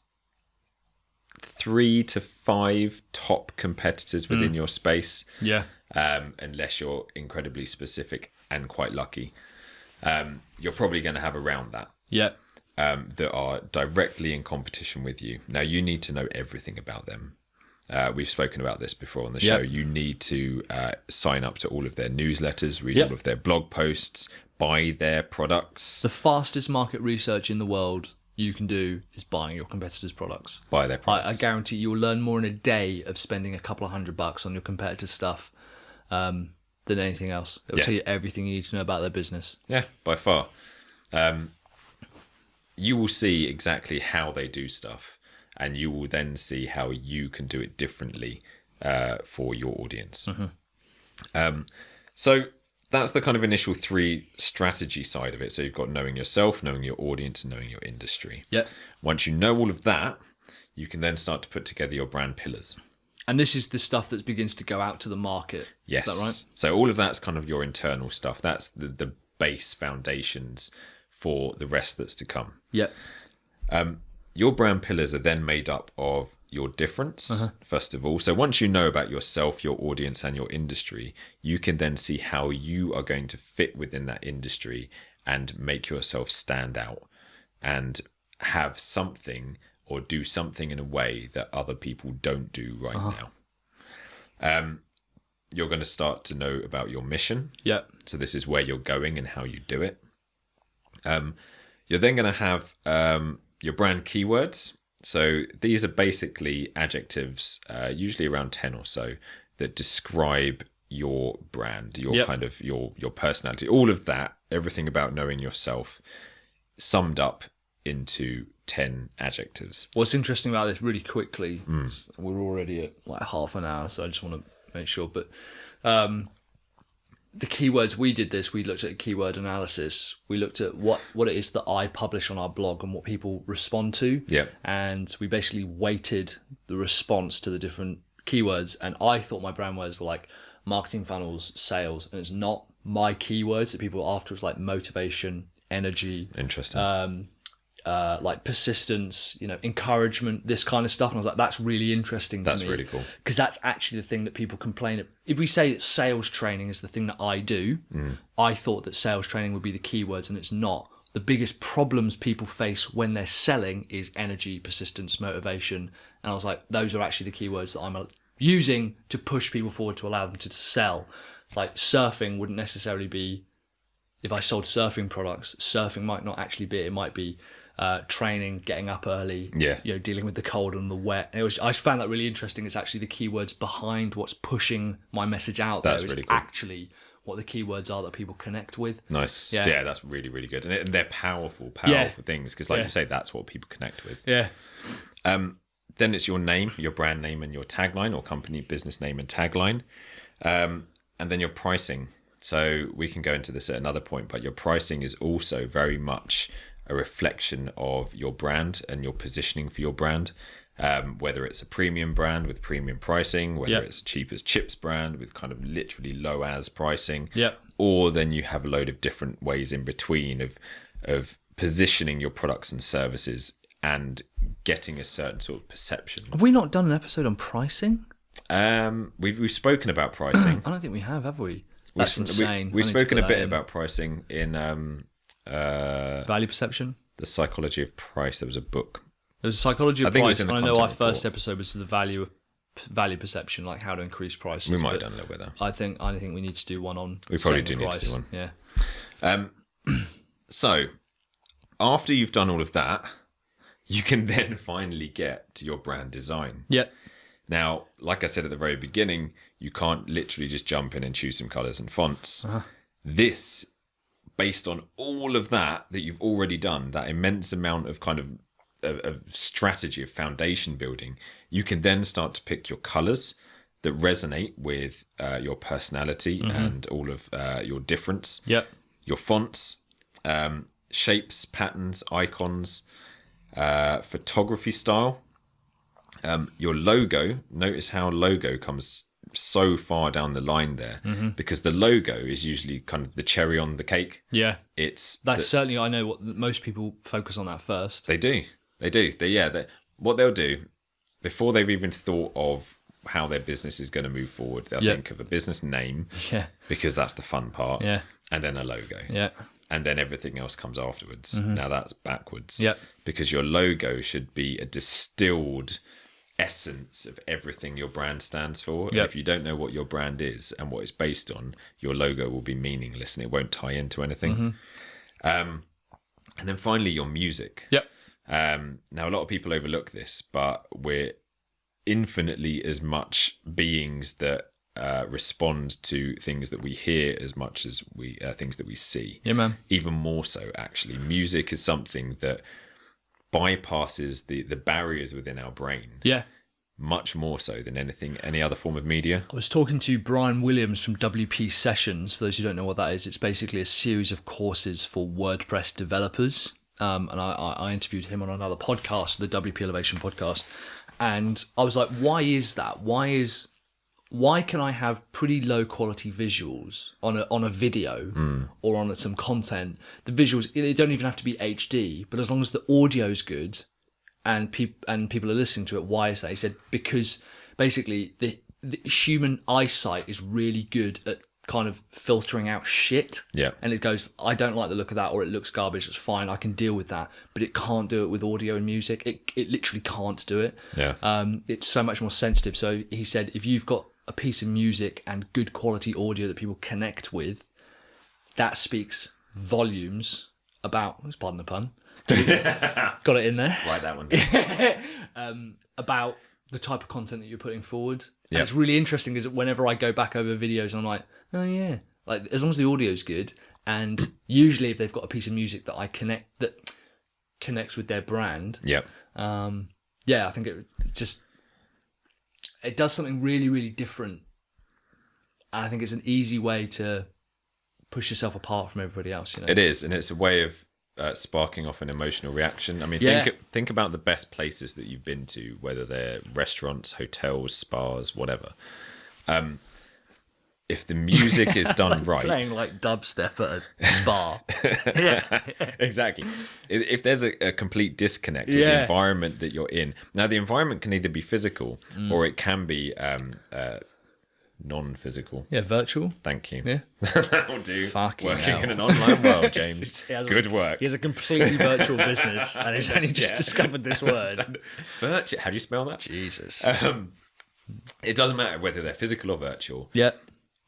[SPEAKER 1] 3 to 5 top competitors within your space.
[SPEAKER 2] Yeah.
[SPEAKER 1] Unless you're incredibly specific and quite lucky. You're probably going to have around that.
[SPEAKER 2] Yeah.
[SPEAKER 1] That are directly in competition with you. Now, you need to know everything about them. We've spoken about this before on the show. You need to sign up to all of their newsletters, read all of their blog posts, buy their products.
[SPEAKER 2] The fastest market research in the world you can do is buying your competitors' products.
[SPEAKER 1] Buy their products.
[SPEAKER 2] I guarantee you will learn more in a day of spending a couple of $100 on your competitors' stuff than anything else. It'll tell you everything you need to know about their business.
[SPEAKER 1] Yeah, by far. You will see exactly how they do stuff, and you will then see how you can do it differently for your audience. So that's the kind of initial 3 strategy side of it. So you've got knowing yourself, knowing your audience, and knowing your industry.
[SPEAKER 2] Yep.
[SPEAKER 1] Once you know all of that, you can then start to put together your brand pillars.
[SPEAKER 2] And this is the stuff that begins to go out to the market.
[SPEAKER 1] Yes.
[SPEAKER 2] Is that right?
[SPEAKER 1] So all of that's kind of your internal stuff. That's the base foundations for the rest that's to come.
[SPEAKER 2] Yep.
[SPEAKER 1] Your brand pillars are then made up of your difference, first of all. So once you know about yourself, your audience, and your industry, you can then see how you are going to fit within that industry and make yourself stand out and have something or do something in a way that other people don't do right now. You're going to start to know about your mission.
[SPEAKER 2] Yep.
[SPEAKER 1] So this is where you're going and how you do it. You're then going to have your brand keywords. So these are basically adjectives, usually around 10 or so, that describe your brand, your kind of your personality, all of that, everything about knowing yourself, summed up into 10 adjectives.
[SPEAKER 2] What's interesting about this really quickly, we're already at like half an hour, so I just want to make sure, but the keywords, we looked at keyword analysis. We looked at what it is that I publish on our blog and what people respond to.
[SPEAKER 1] Yeah.
[SPEAKER 2] And we basically weighted the response to the different keywords. And I thought my brand words were like marketing funnels, sales, and it's not my keywords that people are after. It's like motivation, energy.
[SPEAKER 1] Interesting.
[SPEAKER 2] Like persistence, encouragement, this kind of stuff. And I was like, that's really interesting to me.
[SPEAKER 1] That's really cool.
[SPEAKER 2] Because that's actually the thing that people complain of. If we say that sales training is the thing that I do, I thought that sales training would be the keywords, and it's not. The biggest problems people face when they're selling is energy, persistence, motivation. And I was like, those are actually the keywords that I'm using to push people forward to allow them to sell. Like surfing wouldn't necessarily be, if I sold surfing products, surfing might not actually be, it might be training, getting up early, dealing with the cold and the wet. And I found that really interesting. It's actually the keywords behind what's pushing my message out there. That's really cool. Actually what the keywords are that people connect with.
[SPEAKER 1] Nice. Yeah, that's really, really good. And they're powerful things, because like you say, that's what people connect with.
[SPEAKER 2] Yeah.
[SPEAKER 1] Then it's your name, your brand name and your tagline, or company business name and tagline. And then your pricing. So we can go into this at another point, but your pricing is also very much a reflection of your brand and your positioning for your brand. Whether it's a premium brand with premium pricing, whether it's a cheap as chips brand with kind of literally low as pricing, or then you have a load of different ways in between of positioning your products and services and getting a certain sort of perception.
[SPEAKER 2] Have we not done an episode on pricing?
[SPEAKER 1] We've spoken about pricing.
[SPEAKER 2] I don't think we have we? That's insane.
[SPEAKER 1] We've spoken a bit about pricing in
[SPEAKER 2] value perception,
[SPEAKER 1] the psychology of price. There was a book.
[SPEAKER 2] There's a psychology of price. I know our first
[SPEAKER 1] report.
[SPEAKER 2] episode was the value perception, like how to increase prices.
[SPEAKER 1] We might have done a little bit there.
[SPEAKER 2] I think we need to do one on.
[SPEAKER 1] We probably do need to do one.
[SPEAKER 2] Yeah.
[SPEAKER 1] So after you've done all of that, you can then finally get to your brand design.
[SPEAKER 2] Yeah.
[SPEAKER 1] Now, like I said at the very beginning, you can't literally just jump in and choose some colors and fonts. This, based on all of that you've already done, that immense amount of kind of strategy of foundation building, you can then start to pick your colors that resonate with your personality and all of your difference.
[SPEAKER 2] Yep.
[SPEAKER 1] Your fonts, shapes, patterns, icons, photography style. Your logo, notice how logo comes so far down the line there, because the logo is usually kind of the cherry on the cake.
[SPEAKER 2] Yeah.
[SPEAKER 1] Certainly,
[SPEAKER 2] I know what most people focus on that first.
[SPEAKER 1] They do. What they'll do before they've even thought of how their business is going to move forward, they'll think of a business name, because that's the fun part, and then a logo.
[SPEAKER 2] Yeah.
[SPEAKER 1] And then everything else comes afterwards. Now that's backwards.
[SPEAKER 2] Yep.
[SPEAKER 1] Because your logo should be a distilled essence of everything your brand stands for. And if you don't know what your brand is and what it's based on, your logo will be meaningless and it won't tie into anything. And then finally, your music.
[SPEAKER 2] Yep.
[SPEAKER 1] Now, a lot of people overlook this, but we're infinitely as much beings that respond to things that we hear as much as we things that we see.
[SPEAKER 2] Yeah, man.
[SPEAKER 1] Even more so, actually. Music is something that bypasses the barriers within our brain.
[SPEAKER 2] Yeah.
[SPEAKER 1] Much more so than any other form of media.
[SPEAKER 2] I was talking to Brian Williams from WP Sessions. For those who don't know what that is, it's basically a series of courses for WordPress developers. And I interviewed him on another podcast, the WP Elevation podcast. And I was like, why is that? Why can I have pretty low quality visuals on a video or on some content? The visuals, they don't even have to be HD, but as long as the audio's good and people are listening to it, why is that? He said, because basically the human eyesight is really good at kind of filtering out shit.
[SPEAKER 1] Yeah.
[SPEAKER 2] And it goes, I don't like the look of that, or it looks garbage, it's fine, I can deal with that. But it can't do it with audio and music. It literally can't do it.
[SPEAKER 1] Yeah.
[SPEAKER 2] It's so much more sensitive. So he said, if you've got a piece of music and good quality audio that people connect with, that speaks volumes about, pardon the pun, got it in there.
[SPEAKER 1] Write that one.
[SPEAKER 2] About the type of content that you're putting forward.
[SPEAKER 1] Yep.
[SPEAKER 2] And it's really interesting is whenever I go back over videos and I'm like, oh yeah, like as long as the audio's good, and usually if they've got a piece of music that I connect, that connects with their brand.
[SPEAKER 1] Yep.
[SPEAKER 2] Yeah, I think it does something really, really different. And I think it's an easy way to push yourself apart from everybody else. You know,
[SPEAKER 1] It is, and it's a way of sparking off an emotional reaction. I mean, think about the best places that you've been to, whether they're restaurants, hotels, spas, whatever. If the music is done right,
[SPEAKER 2] playing like dubstep at a spa. Yeah,
[SPEAKER 1] exactly. If there's a complete disconnect with the environment that you're in, now the environment can either be physical or it can be non-physical.
[SPEAKER 2] Yeah, virtual.
[SPEAKER 1] Thank you.
[SPEAKER 2] Yeah,
[SPEAKER 1] that'll do.
[SPEAKER 2] Fucking
[SPEAKER 1] Working
[SPEAKER 2] hell.
[SPEAKER 1] in an online world, James. Good work.
[SPEAKER 2] He has a completely virtual business, and he's only just discovered this word.
[SPEAKER 1] Virtual. How do you spell that?
[SPEAKER 2] Jesus.
[SPEAKER 1] It doesn't matter whether they're physical or virtual.
[SPEAKER 2] Yeah.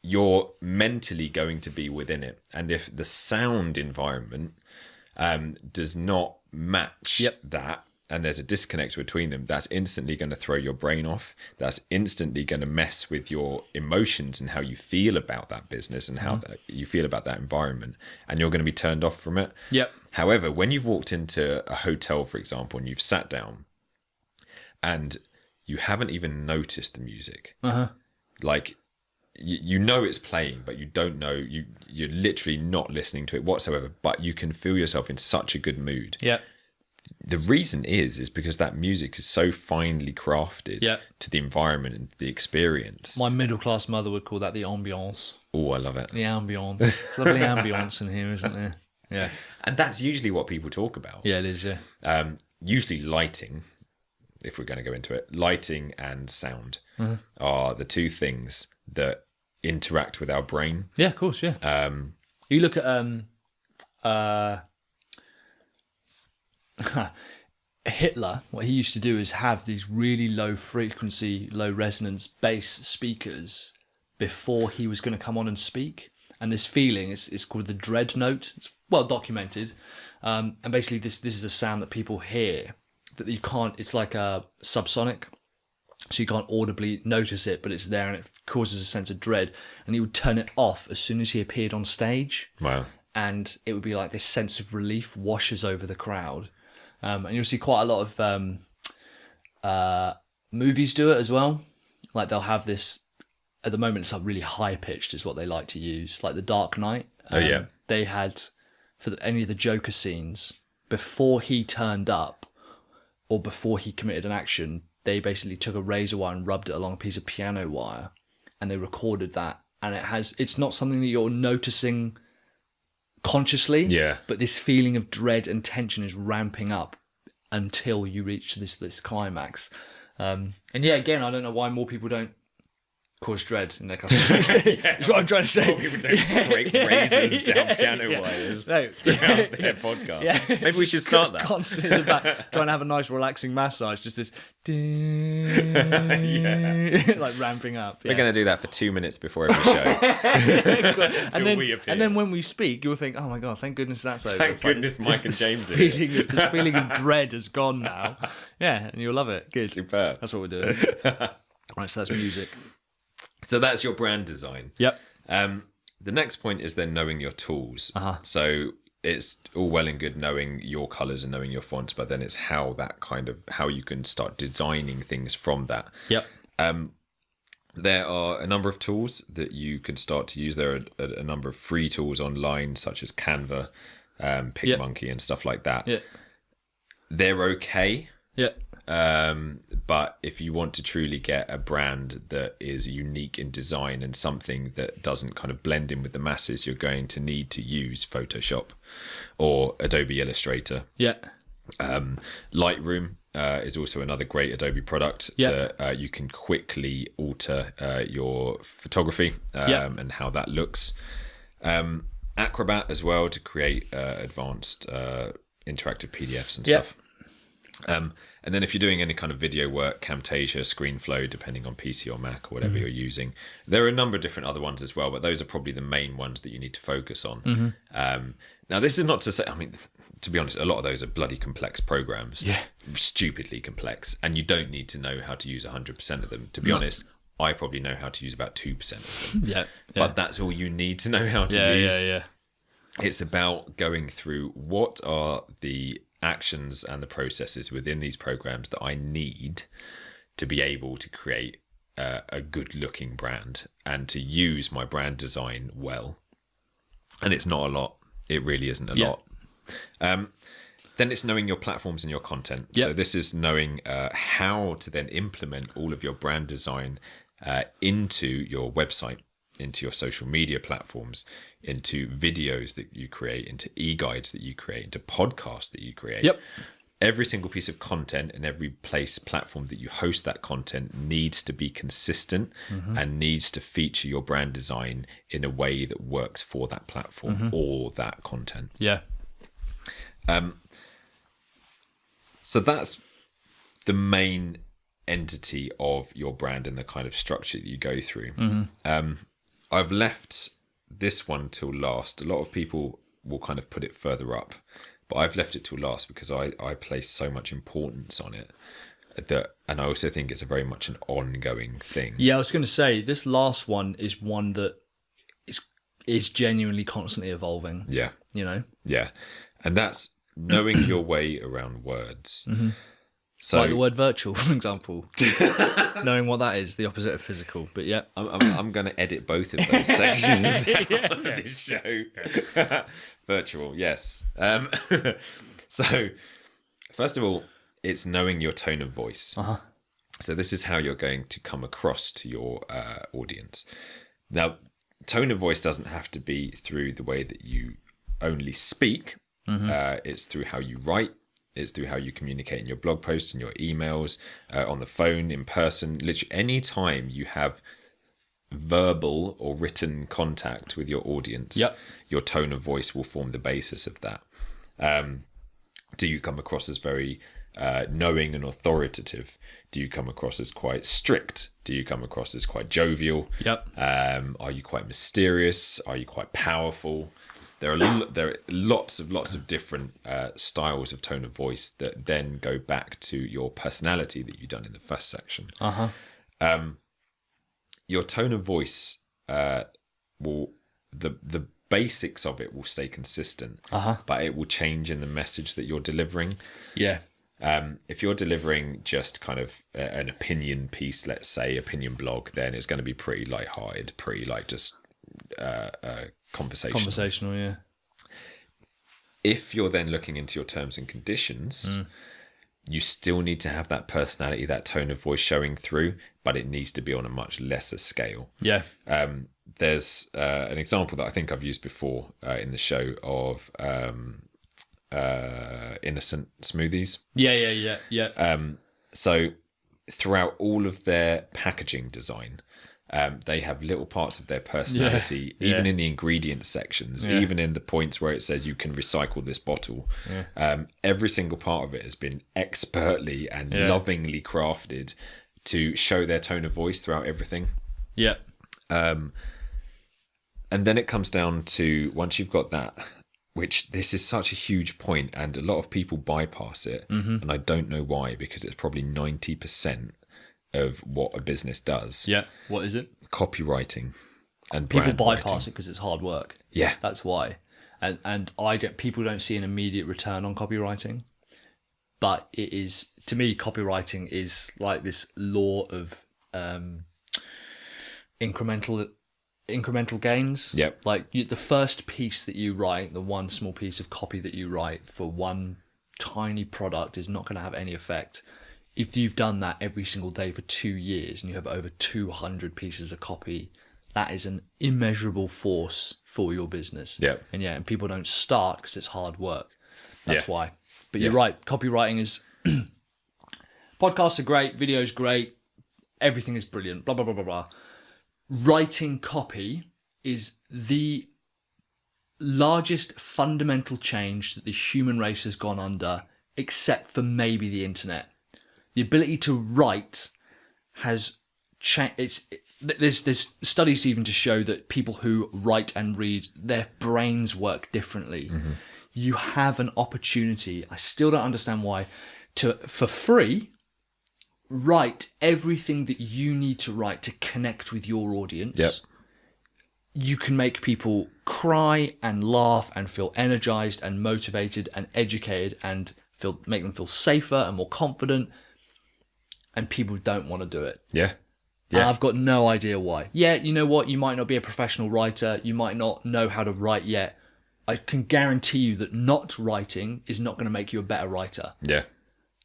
[SPEAKER 1] You're mentally going to be within it, and if the sound environment does not match that, and there's a disconnect between them, that's instantly going to throw your brain off. That's instantly going to mess with your emotions and how you feel about that business and how you feel about that environment, and you're going to be turned off from it.
[SPEAKER 2] Yep.
[SPEAKER 1] However, when you've walked into a hotel, for example, and you've sat down and you haven't even noticed the music, like you know it's playing, but you don't know, you're literally not listening to it whatsoever, but you can feel yourself in such a good mood.
[SPEAKER 2] Yeah.
[SPEAKER 1] The reason is because that music is so finely crafted to the environment and the experience.
[SPEAKER 2] My middle-class mother would call that the ambiance.
[SPEAKER 1] Oh, I love it.
[SPEAKER 2] The ambiance. It's lovely ambiance in here, isn't there? Yeah.
[SPEAKER 1] And that's usually what people talk about.
[SPEAKER 2] Yeah, it is, yeah.
[SPEAKER 1] Usually lighting, if we're going to go into it, lighting and sound are the two things that interact with our brain.
[SPEAKER 2] Yeah, of course, yeah. You look at Hitler, what he used to do is have these really low frequency, low resonance bass speakers before he was going to come on and speak. And this feeling is called the dread note. It's well documented. And basically this is a sound that people hear that you can't, it's like a subsonic. So you can't audibly notice it, but it's there and it causes a sense of dread. And he would turn it off as soon as he appeared on stage.
[SPEAKER 1] Wow.
[SPEAKER 2] And it would be like this sense of relief washes over the crowd. And you'll see quite a lot of movies do it as well. Like they'll have this, at the moment it's like really high pitched is what they like to use. Like The Dark Knight. They had, for any of the Joker scenes, before he turned up or before he committed an action, they basically took a razor wire and rubbed it along a piece of piano wire and they recorded that. And it's not something that you're noticing consciously, but this feeling of dread and tension is ramping up until you reach this climax. And yeah, again, I don't know why more people don't cause dread in their customers. That's what I'm trying to say.
[SPEAKER 1] More people don't scrape razors down piano wires throughout their podcast.
[SPEAKER 2] Yeah.
[SPEAKER 1] Maybe we should start that.
[SPEAKER 2] Constantly in the back, trying to have a nice relaxing massage, just this like ramping up.
[SPEAKER 1] We're going to do that for 2 minutes before every show.
[SPEAKER 2] and then when we speak, you'll think, oh my God, thank goodness that's over.
[SPEAKER 1] Thank goodness Mike and James are
[SPEAKER 2] here. This feeling of dread has gone now. Yeah, and you'll love it. Good.
[SPEAKER 1] Superb.
[SPEAKER 2] That's what we're doing. Right, so that's music.
[SPEAKER 1] So that's your brand design.
[SPEAKER 2] Yep.
[SPEAKER 1] The next point is then knowing your tools. So it's all well and good knowing your colors and knowing your fonts, but then it's how you can start designing things from that.
[SPEAKER 2] Yep.
[SPEAKER 1] There are a number of tools that you can start to use. There are a number of free tools online, such as Canva, PicMonkey, and stuff like that.
[SPEAKER 2] Yeah.
[SPEAKER 1] They're okay.
[SPEAKER 2] Yeah.
[SPEAKER 1] But if you want to truly get a brand that is unique in design and something that doesn't kind of blend in with the masses, you're going to need to use Photoshop or Adobe Illustrator.
[SPEAKER 2] Yeah.
[SPEAKER 1] Lightroom is also another great Adobe product that you can quickly alter your photography and how that looks. Acrobat as well to create advanced interactive PDFs and stuff. And then if you're doing any kind of video work, Camtasia, ScreenFlow, depending on PC or Mac or whatever you're using, there are a number of different other ones as well, but those are probably the main ones that you need to focus on. Now, this is not to say, I mean, to be honest, a lot of those are bloody complex programs, stupidly complex, and you don't need to know how to use 100% of them. To be honest, I probably know how to use about 2% of them. But that's all you need to know how to use. It's about going through what are the actions and the processes within these programs that I need to be able to create a good looking brand and to use my brand design well. And it's not a lot. It really isn't a lot. Then it's knowing your platforms and your content. So this is knowing how to then implement all of your brand design into your website, into your social media platforms, into videos that you create, into e-guides that you create, into podcasts that you create. Every single piece of content and every platform that you host that content needs to be consistent and needs to feature your brand design in a way that works for that platform or that content. So that's the main entity of your brand and the kind of structure that you go through. I've left this one till last. A lot of people will kind of put it further up, but I've left it till last because I place so much importance on it and I also think it's a very much an ongoing thing.
[SPEAKER 2] I was going to say this last one is one that is genuinely constantly evolving.
[SPEAKER 1] And that's knowing your way around words. So,
[SPEAKER 2] like the word virtual, for example. Knowing what that is, the opposite of physical. But
[SPEAKER 1] I'm going to edit both of those sections on this show. Virtual, yes. So, first of all, it's knowing your tone of voice. So this is how you're going to come across to your audience. Now, tone of voice doesn't have to be through the way that you only speak. It's through how you write. It's through how you communicate in your blog posts and your emails, on the phone, in person. Literally, any time you have verbal or written contact with your audience, your tone of voice will form the basis of that. Do you come across as very knowing and authoritative? Do you come across as quite strict? Do you come across as quite jovial? Are you quite mysterious? Are you quite powerful? There are lots of different styles of tone of voice that then go back to your personality that you've done in the first section. Your tone of voice will the basics of it will stay consistent, but it will change in the message that you're delivering. If you're delivering just kind of an opinion piece, let's say opinion blog, then it's going to be pretty lighthearted, pretty like just conversational. If you're then looking into your terms and conditions, you still need to have that personality, that tone of voice showing through, but it needs to be on a much lesser scale. There's an example that I think I've used before in the show of innocent smoothies. So throughout all of their packaging design, they have little parts of their personality, even in the ingredient sections, even in the points where it says you can recycle this bottle. Every single part of it has been expertly and lovingly crafted to show their tone of voice throughout everything. And then it comes down to, once you've got that, which this is such a huge point and a lot of people bypass it, and I don't know why, because it's probably 90% of what a business does.
[SPEAKER 2] What is it?
[SPEAKER 1] Copywriting and
[SPEAKER 2] people
[SPEAKER 1] brand
[SPEAKER 2] bypass
[SPEAKER 1] writing.
[SPEAKER 2] it because it's hard work.
[SPEAKER 1] That's
[SPEAKER 2] why. And people don't see an immediate return on copywriting, but it is, to me, copywriting is like this law of incremental gains. Like the first piece that you write, the one small piece of copy that you write for one tiny product is not going to have any effect. If you've done that every single day for 2 years and you have over 200 pieces of copy, that is an immeasurable force for your business. And people don't start because it's hard work. That's why. But you're right. Copywriting is podcasts are great, videos great, everything is brilliant, blah, blah, blah, blah, blah. Writing copy is the largest fundamental change that the human race has gone under, except for maybe the internet. The ability to write has changed. There's studies even to show that people who write and read, their brains work differently. You have an opportunity, I still don't understand why, to, for free, write everything that you need to write to connect with your audience. You can make people cry and laugh and feel energized and motivated and educated and make them feel safer and more confident, and people don't want to do it.
[SPEAKER 1] Yeah.
[SPEAKER 2] And I've got no idea why. Yeah, you know what? You might not be a professional writer. You might not know how to write yet. I can guarantee you that not writing is not going to make you a better writer.
[SPEAKER 1] Yeah.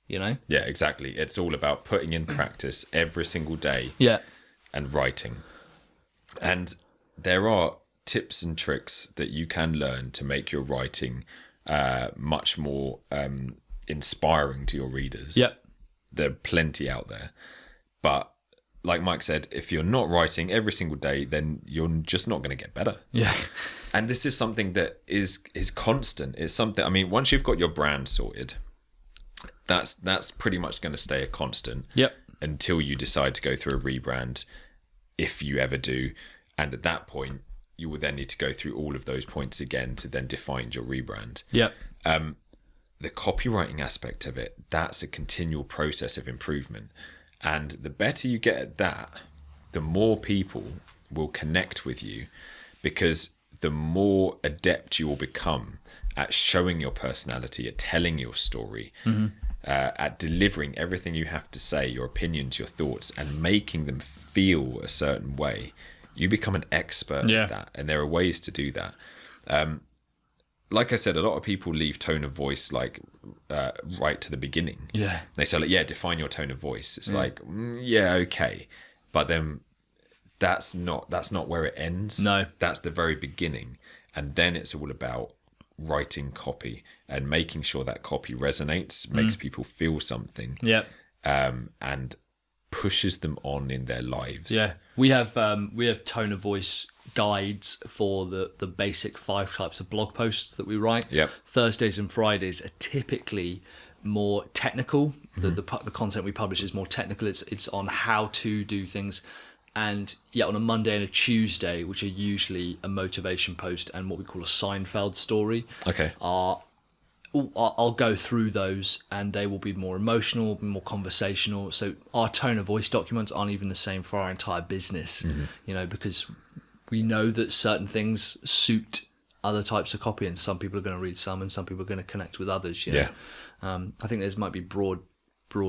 [SPEAKER 2] You know?
[SPEAKER 1] Yeah, exactly. It's all about putting in practice every single day.
[SPEAKER 2] Yeah.
[SPEAKER 1] And writing. And there are tips and tricks that you can learn to make your writing much more inspiring to your readers.
[SPEAKER 2] Yeah.
[SPEAKER 1] There are plenty out there. But like Mike said, if you're not writing every single day, then you're just not going to get better.
[SPEAKER 2] Yeah.
[SPEAKER 1] And this is something that is constant. It's something, I mean, once you've got your brand sorted, that's pretty much going to stay a constant.
[SPEAKER 2] Yep.
[SPEAKER 1] Until you decide to go through a rebrand, if you ever do. And at that point, you will then need to go through all of those points again to then define your rebrand.
[SPEAKER 2] Yep.
[SPEAKER 1] The copywriting aspect of it, that's a continual process of improvement. And the better you get at that, the more people will connect with you, because the more adept you will become at showing your personality, at telling your story, at delivering everything you have to say, your opinions, your thoughts, and making them feel a certain way. You become an expert at that, and there are ways to do that. Like I said, a lot of people leave tone of voice like right to the beginning.
[SPEAKER 2] Yeah.
[SPEAKER 1] They say, like, yeah, define your tone of voice. It's like, yeah, okay. But then that's not where it ends.
[SPEAKER 2] No.
[SPEAKER 1] That's the very beginning. And then it's all about writing copy and making sure that copy resonates, makes people feel something.
[SPEAKER 2] Yeah.
[SPEAKER 1] And pushes them on in their lives.
[SPEAKER 2] Yeah. We have tone of voice guides for the basic 5 types of blog posts that we write.
[SPEAKER 1] Yep.
[SPEAKER 2] Thursdays and Fridays are typically more technical. The content we publish is more technical. It's on how to do things. And yeah, on a Monday and a Tuesday, which are usually a motivation post and what we call a Seinfeld story.
[SPEAKER 1] Okay.
[SPEAKER 2] I'll go through those, and they will be more emotional, more conversational. So our tone of voice documents aren't even the same for our entire business, you know, because we know that certain things suit other types of copy, and some people are going to read some, and some people are going to connect with others. You know?
[SPEAKER 1] Yeah.
[SPEAKER 2] I think there might be broad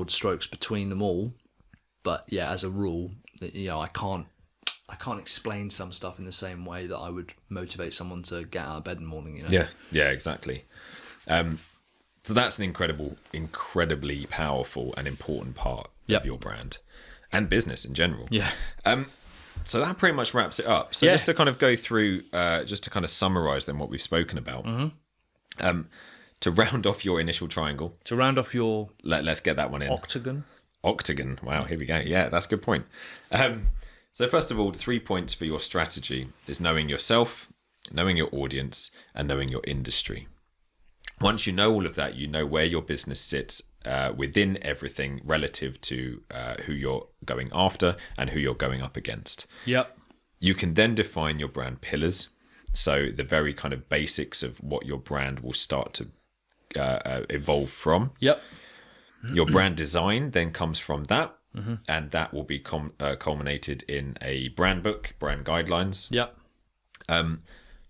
[SPEAKER 2] strokes between them all, but yeah, as a rule, you know, I can't explain some stuff in the same way that I would motivate someone to get out of bed in the morning. You know?
[SPEAKER 1] Yeah, exactly. So that's an incredibly powerful and important part of your brand and business in general.
[SPEAKER 2] Yeah.
[SPEAKER 1] So that pretty much wraps it up. So just to kind of go through, just to kind of summarize then what we've spoken about. To round off your initial triangle.
[SPEAKER 2] To round off your...
[SPEAKER 1] Let's get that one in.
[SPEAKER 2] Octagon.
[SPEAKER 1] Wow, here we go. Yeah, that's a good point. So first of all, the 3 points for your strategy is knowing yourself, knowing your audience, and knowing your industry. Once you know all of that, you know where your business sits within everything relative to who you're going after and who you're going up against.
[SPEAKER 2] Yep.
[SPEAKER 1] You can then define your brand pillars. So the very kind of basics of what your brand will start to evolve from.
[SPEAKER 2] Yep.
[SPEAKER 1] Your brand design then comes from that. And that will be culminated in a brand book, brand guidelines.
[SPEAKER 2] Yep.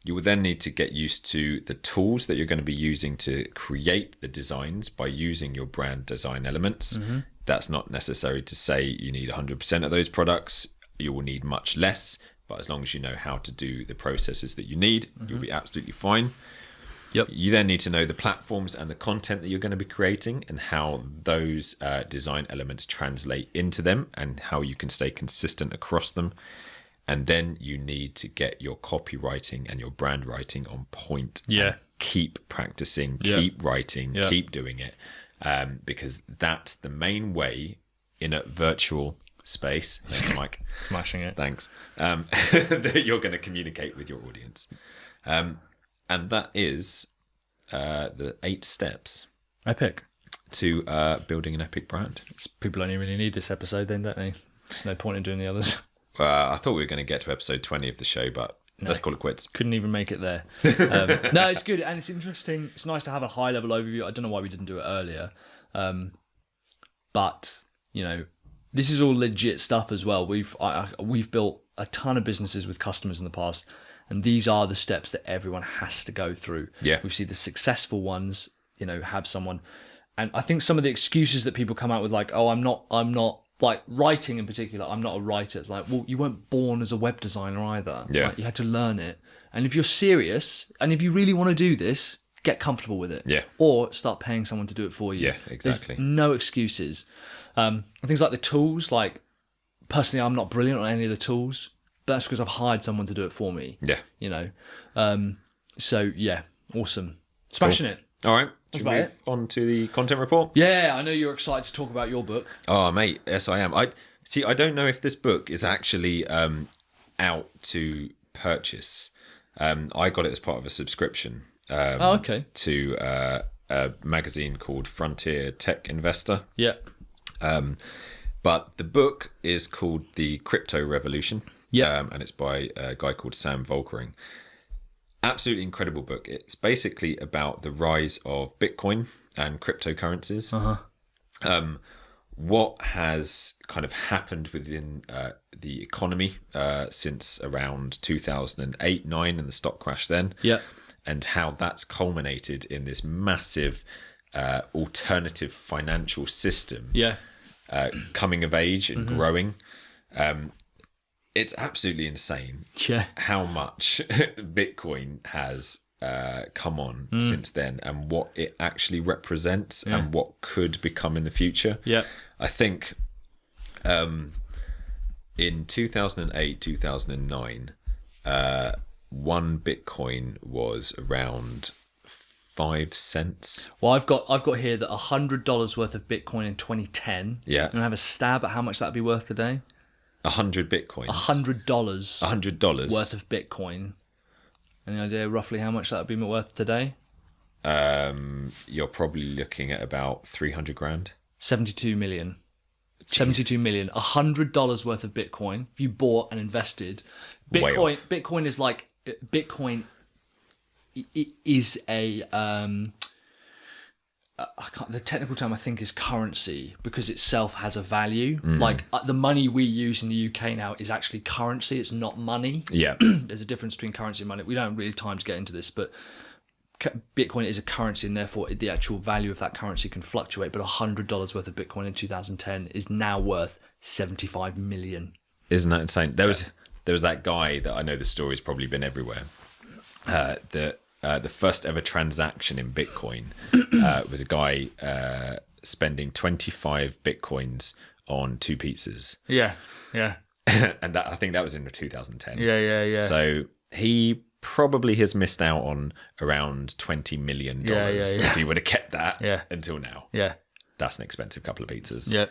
[SPEAKER 1] You will then need to get used to the tools that you're going to be using to create the designs by using your brand design elements. That's not necessary to say you need 100% of those products. You will need much less, but as long as you know how to do the processes that you need, you'll be absolutely fine.
[SPEAKER 2] Yep.
[SPEAKER 1] You then need to know the platforms and the content that you're going to be creating and how those design elements translate into them and how you can stay consistent across them. And then you need to get your copywriting and your brand writing on point.
[SPEAKER 2] Yeah.
[SPEAKER 1] Keep practicing, keep writing, keep doing it. Because that's the main way in a virtual space. Thanks, Mike.
[SPEAKER 2] Smashing it.
[SPEAKER 1] Thanks. That you're going to communicate with your audience. And that is the 8 steps.
[SPEAKER 2] Epic.
[SPEAKER 1] To building an epic brand.
[SPEAKER 2] People only really need this episode then, don't they? There's no point in doing the others.
[SPEAKER 1] I thought we were going to get to episode 20 of the show, but let's call it quits.
[SPEAKER 2] Couldn't even make it there. No, it's good. And it's interesting. It's nice to have a high level overview. I don't know why we didn't do it earlier. But, you know, this is all legit stuff as well. We've built a ton of businesses with customers in the past, and these are the steps that everyone has to go through.
[SPEAKER 1] Yeah.
[SPEAKER 2] We see the successful ones, you know, have someone And I think some of the excuses that people come out with, like, oh, I'm not like writing in particular, I'm not a writer. It's like, well, you weren't born as a web designer either.
[SPEAKER 1] Yeah.
[SPEAKER 2] Like, you had to learn it. And if you're serious and if you really want to do this, get comfortable with it.
[SPEAKER 1] Yeah.
[SPEAKER 2] Or start paying someone to do it for you.
[SPEAKER 1] Yeah, exactly.
[SPEAKER 2] There's no excuses. Things like the tools, like, personally, I'm not brilliant on any of the tools, but that's because I've hired someone to do it for me.
[SPEAKER 1] Yeah.
[SPEAKER 2] You know? So, yeah, awesome. Smashing it.
[SPEAKER 1] All right. Should we
[SPEAKER 2] about
[SPEAKER 1] move on to the content report?
[SPEAKER 2] Yeah, I know you're excited to talk about your book.
[SPEAKER 1] Oh, mate. Yes, I am. I don't know if this book is actually out to purchase. I got it as part of a subscription.
[SPEAKER 2] Okay.
[SPEAKER 1] To a magazine called Frontier Tech Investor.
[SPEAKER 2] Yeah.
[SPEAKER 1] But the book is called The Crypto Revolution.
[SPEAKER 2] Yeah.
[SPEAKER 1] And it's by a guy called Sam Volkering. Absolutely incredible book. It's basically about the rise of Bitcoin and cryptocurrencies. What has kind of happened within the economy since around 2008-9 and the stock crash then.
[SPEAKER 2] Yeah.
[SPEAKER 1] And how that's culminated in this massive alternative financial system.
[SPEAKER 2] Yeah.
[SPEAKER 1] Coming of age and growing. It's absolutely insane how much Bitcoin has come on since then and what it actually represents and what could become in the future.
[SPEAKER 2] Yeah.
[SPEAKER 1] I think in 2008, 2009, one Bitcoin was around 5 cents.
[SPEAKER 2] Well, I've got here that $100 worth of Bitcoin in 2010.
[SPEAKER 1] Yeah.
[SPEAKER 2] And I have a stab at how much that'd be worth today.
[SPEAKER 1] 100 Bitcoins.
[SPEAKER 2] $100
[SPEAKER 1] $100
[SPEAKER 2] worth of Bitcoin. Any idea roughly how much that would be worth today?
[SPEAKER 1] You're probably looking at about 300 grand.
[SPEAKER 2] 72 million.
[SPEAKER 1] Jesus.
[SPEAKER 2] 72 million. $100 worth of Bitcoin. If you bought and invested,
[SPEAKER 1] Way off.
[SPEAKER 2] Bitcoin is like Bitcoin is a the technical term I think is currency because itself has a value. Like the money we use in the UK now is actually currency. It's not money.
[SPEAKER 1] Yeah.
[SPEAKER 2] There's a difference between currency and money. We don't really have time to get into this, but Bitcoin is a currency and therefore the actual value of that currency can fluctuate. But $100 worth of Bitcoin in 2010 is now worth 75 million.
[SPEAKER 1] Isn't that insane? There was that guy that I know the story's probably been everywhere. The first ever transaction in Bitcoin was a guy spending 25 Bitcoins on 2 pizzas.
[SPEAKER 2] Yeah.
[SPEAKER 1] And that, I think that was in 2010.
[SPEAKER 2] Yeah.
[SPEAKER 1] So he probably has missed out on around $20 million if he would have kept that until now.
[SPEAKER 2] Yeah.
[SPEAKER 1] That's an expensive couple of pizzas.
[SPEAKER 2] Yeah.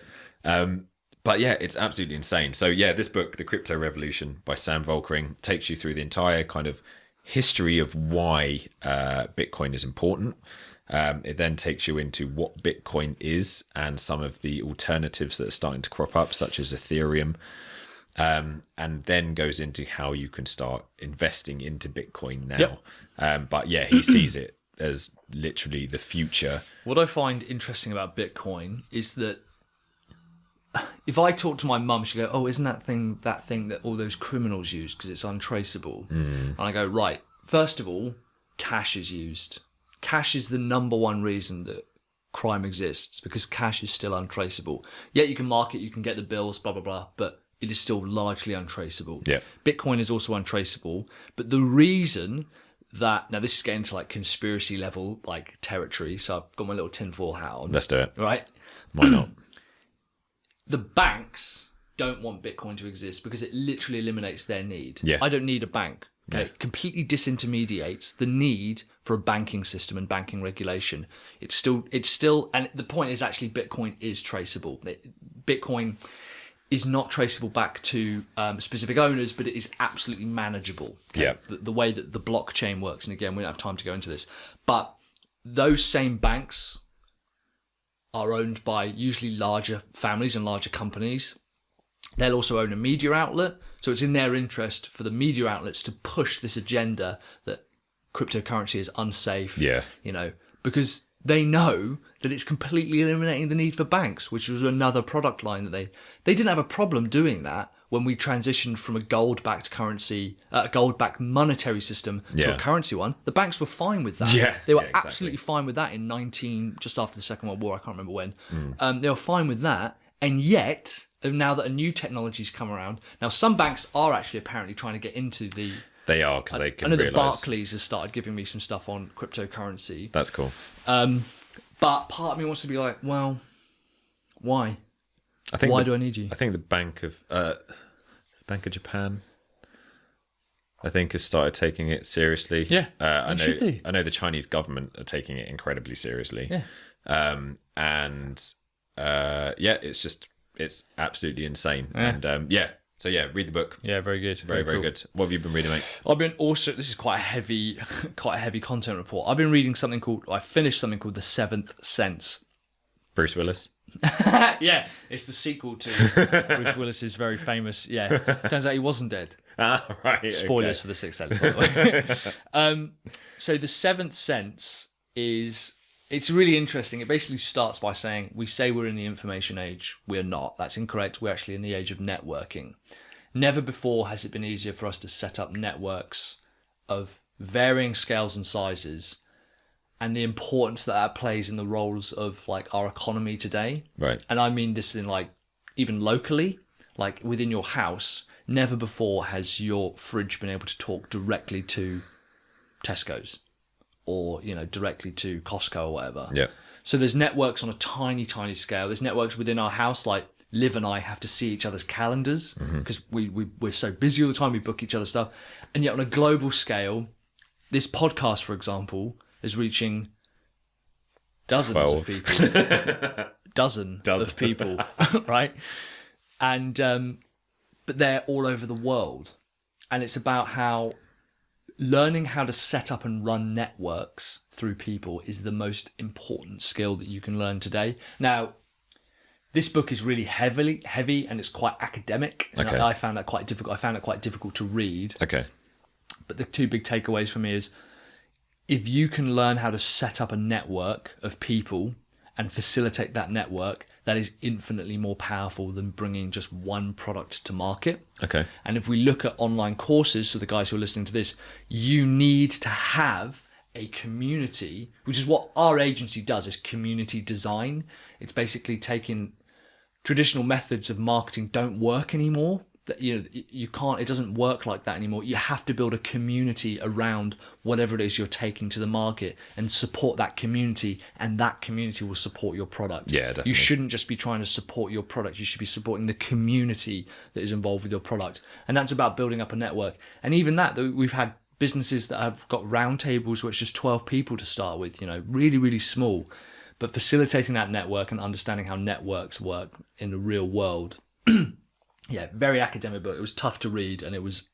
[SPEAKER 1] But yeah, it's absolutely insane. So yeah, this book, The Crypto Revolution by Sam Volkering, takes you through the entire kind of history of why Bitcoin is important. It then takes you into what Bitcoin is and some of the alternatives that are starting to crop up, such as Ethereum, and then goes into how you can start investing into Bitcoin now.
[SPEAKER 2] Yep.
[SPEAKER 1] But yeah, he sees it as literally the future.
[SPEAKER 2] What I find interesting about Bitcoin is that if I talk to my mum, she'll go, "Oh, isn't that thing that all those criminals use because it's untraceable?" And I go, "Right. First of all, cash is used. Cash is the number one reason that crime exists because cash is still untraceable. Yet you can mark it, you can get the bills, blah blah blah, but it is still largely untraceable.
[SPEAKER 1] Yeah.
[SPEAKER 2] Bitcoin is also untraceable, but the reason that now this is getting to like conspiracy level like territory. So I've got my little tinfoil hat on.
[SPEAKER 1] Let's do it.
[SPEAKER 2] Right.
[SPEAKER 1] Why not?
[SPEAKER 2] The banks don't want Bitcoin to exist because it literally eliminates their need.
[SPEAKER 1] Yeah.
[SPEAKER 2] I don't need a bank. Okay.
[SPEAKER 1] Yeah.
[SPEAKER 2] It completely disintermediates the need for a banking system and banking regulation. It's still, and the point is actually Bitcoin is traceable. Bitcoin is not traceable back to specific owners, but it is absolutely manageable. Okay?
[SPEAKER 1] Yeah.
[SPEAKER 2] The way that the blockchain works, and again, we don't have time to go into this, but those same banks are owned by usually larger families and larger companies. They'll also own a media outlet. So it's in their interest for the media outlets to push this agenda that cryptocurrency is unsafe.
[SPEAKER 1] Yeah.
[SPEAKER 2] Because they know that it's completely eliminating the need for banks, which was another product line that they didn't have a problem doing that when we transitioned from a gold-backed currency, a gold-backed monetary system to a currency one. The banks were fine with that. They were absolutely fine with that in just after the Second World War. I can't remember when. They were fine with that, and yet now that a new technology's come around, now some banks are actually apparently trying to get into the.
[SPEAKER 1] They are, because they can
[SPEAKER 2] I know
[SPEAKER 1] realise.
[SPEAKER 2] that Barclays has started giving me some stuff on cryptocurrency.
[SPEAKER 1] That's cool.
[SPEAKER 2] But part of me wants to be like, well, why? Why do I need you?
[SPEAKER 1] I think the Bank of Japan, I think, has started taking it seriously.
[SPEAKER 2] Yeah,
[SPEAKER 1] I
[SPEAKER 2] should do.
[SPEAKER 1] I know the Chinese government are taking it incredibly seriously.
[SPEAKER 2] Yeah.
[SPEAKER 1] It's absolutely insane.
[SPEAKER 2] Yeah.
[SPEAKER 1] And so read the book.
[SPEAKER 2] Yeah, very good.
[SPEAKER 1] Very
[SPEAKER 2] cool.
[SPEAKER 1] good. What have you been reading, mate?
[SPEAKER 2] I've been also, this is quite a heavy content report. I've been reading I finished something called The Seventh Sense.
[SPEAKER 1] Bruce Willis.
[SPEAKER 2] Yeah, it's the sequel to Bruce Willis's very famous, turns out he wasn't dead.
[SPEAKER 1] Right.
[SPEAKER 2] Spoilers for The Sixth Sense, by the way. So The Seventh Sense it's really interesting. It basically starts by saying, we say we're in the information age. We're not. That's incorrect. We're actually in the age of networking. Never before has it been easier for us to set up networks of varying scales and sizes, and the importance that plays in the roles of like our economy today.
[SPEAKER 1] Right.
[SPEAKER 2] And I mean this in like even locally, like within your house. Never before has your fridge been able to talk directly to Tesco's, or directly to Costco or whatever.
[SPEAKER 1] Yeah.
[SPEAKER 2] So there's networks on a tiny, tiny scale. There's networks within our house, like Liv and I have to see each other's calendars because we're so busy all the time. We book each other's stuff. And yet on a global scale, this podcast, for example, is reaching dozens
[SPEAKER 1] 12.
[SPEAKER 2] of people. Dozen of people, right? And but they're all over the world. And it's about how learning how to set up and run networks through people is the most important skill that you can learn today. Now, this book is really heavy and it's quite academic. And
[SPEAKER 1] Okay.
[SPEAKER 2] I found that quite difficult. I found it quite difficult to read.
[SPEAKER 1] Okay.
[SPEAKER 2] But the two big takeaways for me is, if you can learn how to set up a network of people and facilitate that network, that is infinitely more powerful than bringing just one product to market.
[SPEAKER 1] Okay.
[SPEAKER 2] And if we look at online courses, so the guys who are listening to this, you need to have a community, which is what our agency does, is community design. It's basically taking traditional methods of marketing don't work anymore. That you can't, it doesn't work like that anymore. You have to build a community around whatever it is you're taking to the market and support that community, and that community will support your product.
[SPEAKER 1] Yeah, definitely.
[SPEAKER 2] You shouldn't just be trying to support your product. You should be supporting the community that is involved with your product. And that's about building up a network. And even that we've had businesses that have got roundtables where it's just 12 people to start with, really, really small. But facilitating that network and understanding how networks work in the real world. Yeah, very academic book. It was tough to read, and it was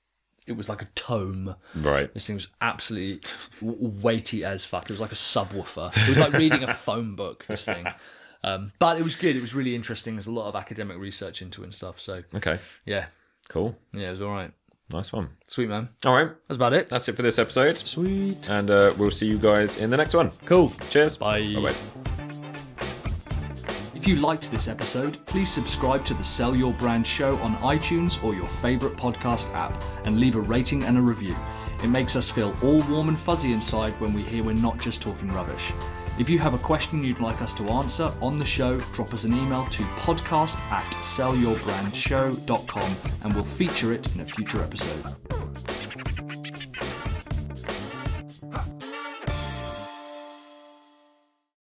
[SPEAKER 2] like a tome.
[SPEAKER 1] Right.
[SPEAKER 2] This thing was absolutely weighty as fuck. It was like a subwoofer. It was like reading a phone book, this thing. But it was good. It was really interesting. There's a lot of academic research into it and stuff. So,
[SPEAKER 1] Okay.
[SPEAKER 2] yeah.
[SPEAKER 1] Cool.
[SPEAKER 2] Yeah, it was all right.
[SPEAKER 1] Nice one.
[SPEAKER 2] Sweet, man.
[SPEAKER 1] All right.
[SPEAKER 2] That's about it.
[SPEAKER 1] That's it for this episode.
[SPEAKER 2] Sweet.
[SPEAKER 1] And we'll see you guys in the next one.
[SPEAKER 2] Cool.
[SPEAKER 1] Cheers.
[SPEAKER 2] Bye.
[SPEAKER 1] Bye-bye.
[SPEAKER 2] If you liked this episode, please subscribe to the Sell Your Brand Show on iTunes or your favourite podcast app and leave a rating and a review. It makes us feel all warm and fuzzy inside when we hear we're not just talking rubbish. If you have a question you'd like us to answer on the show, drop us an email to podcast@sellyourbrandshow.com and we'll feature it in a future episode.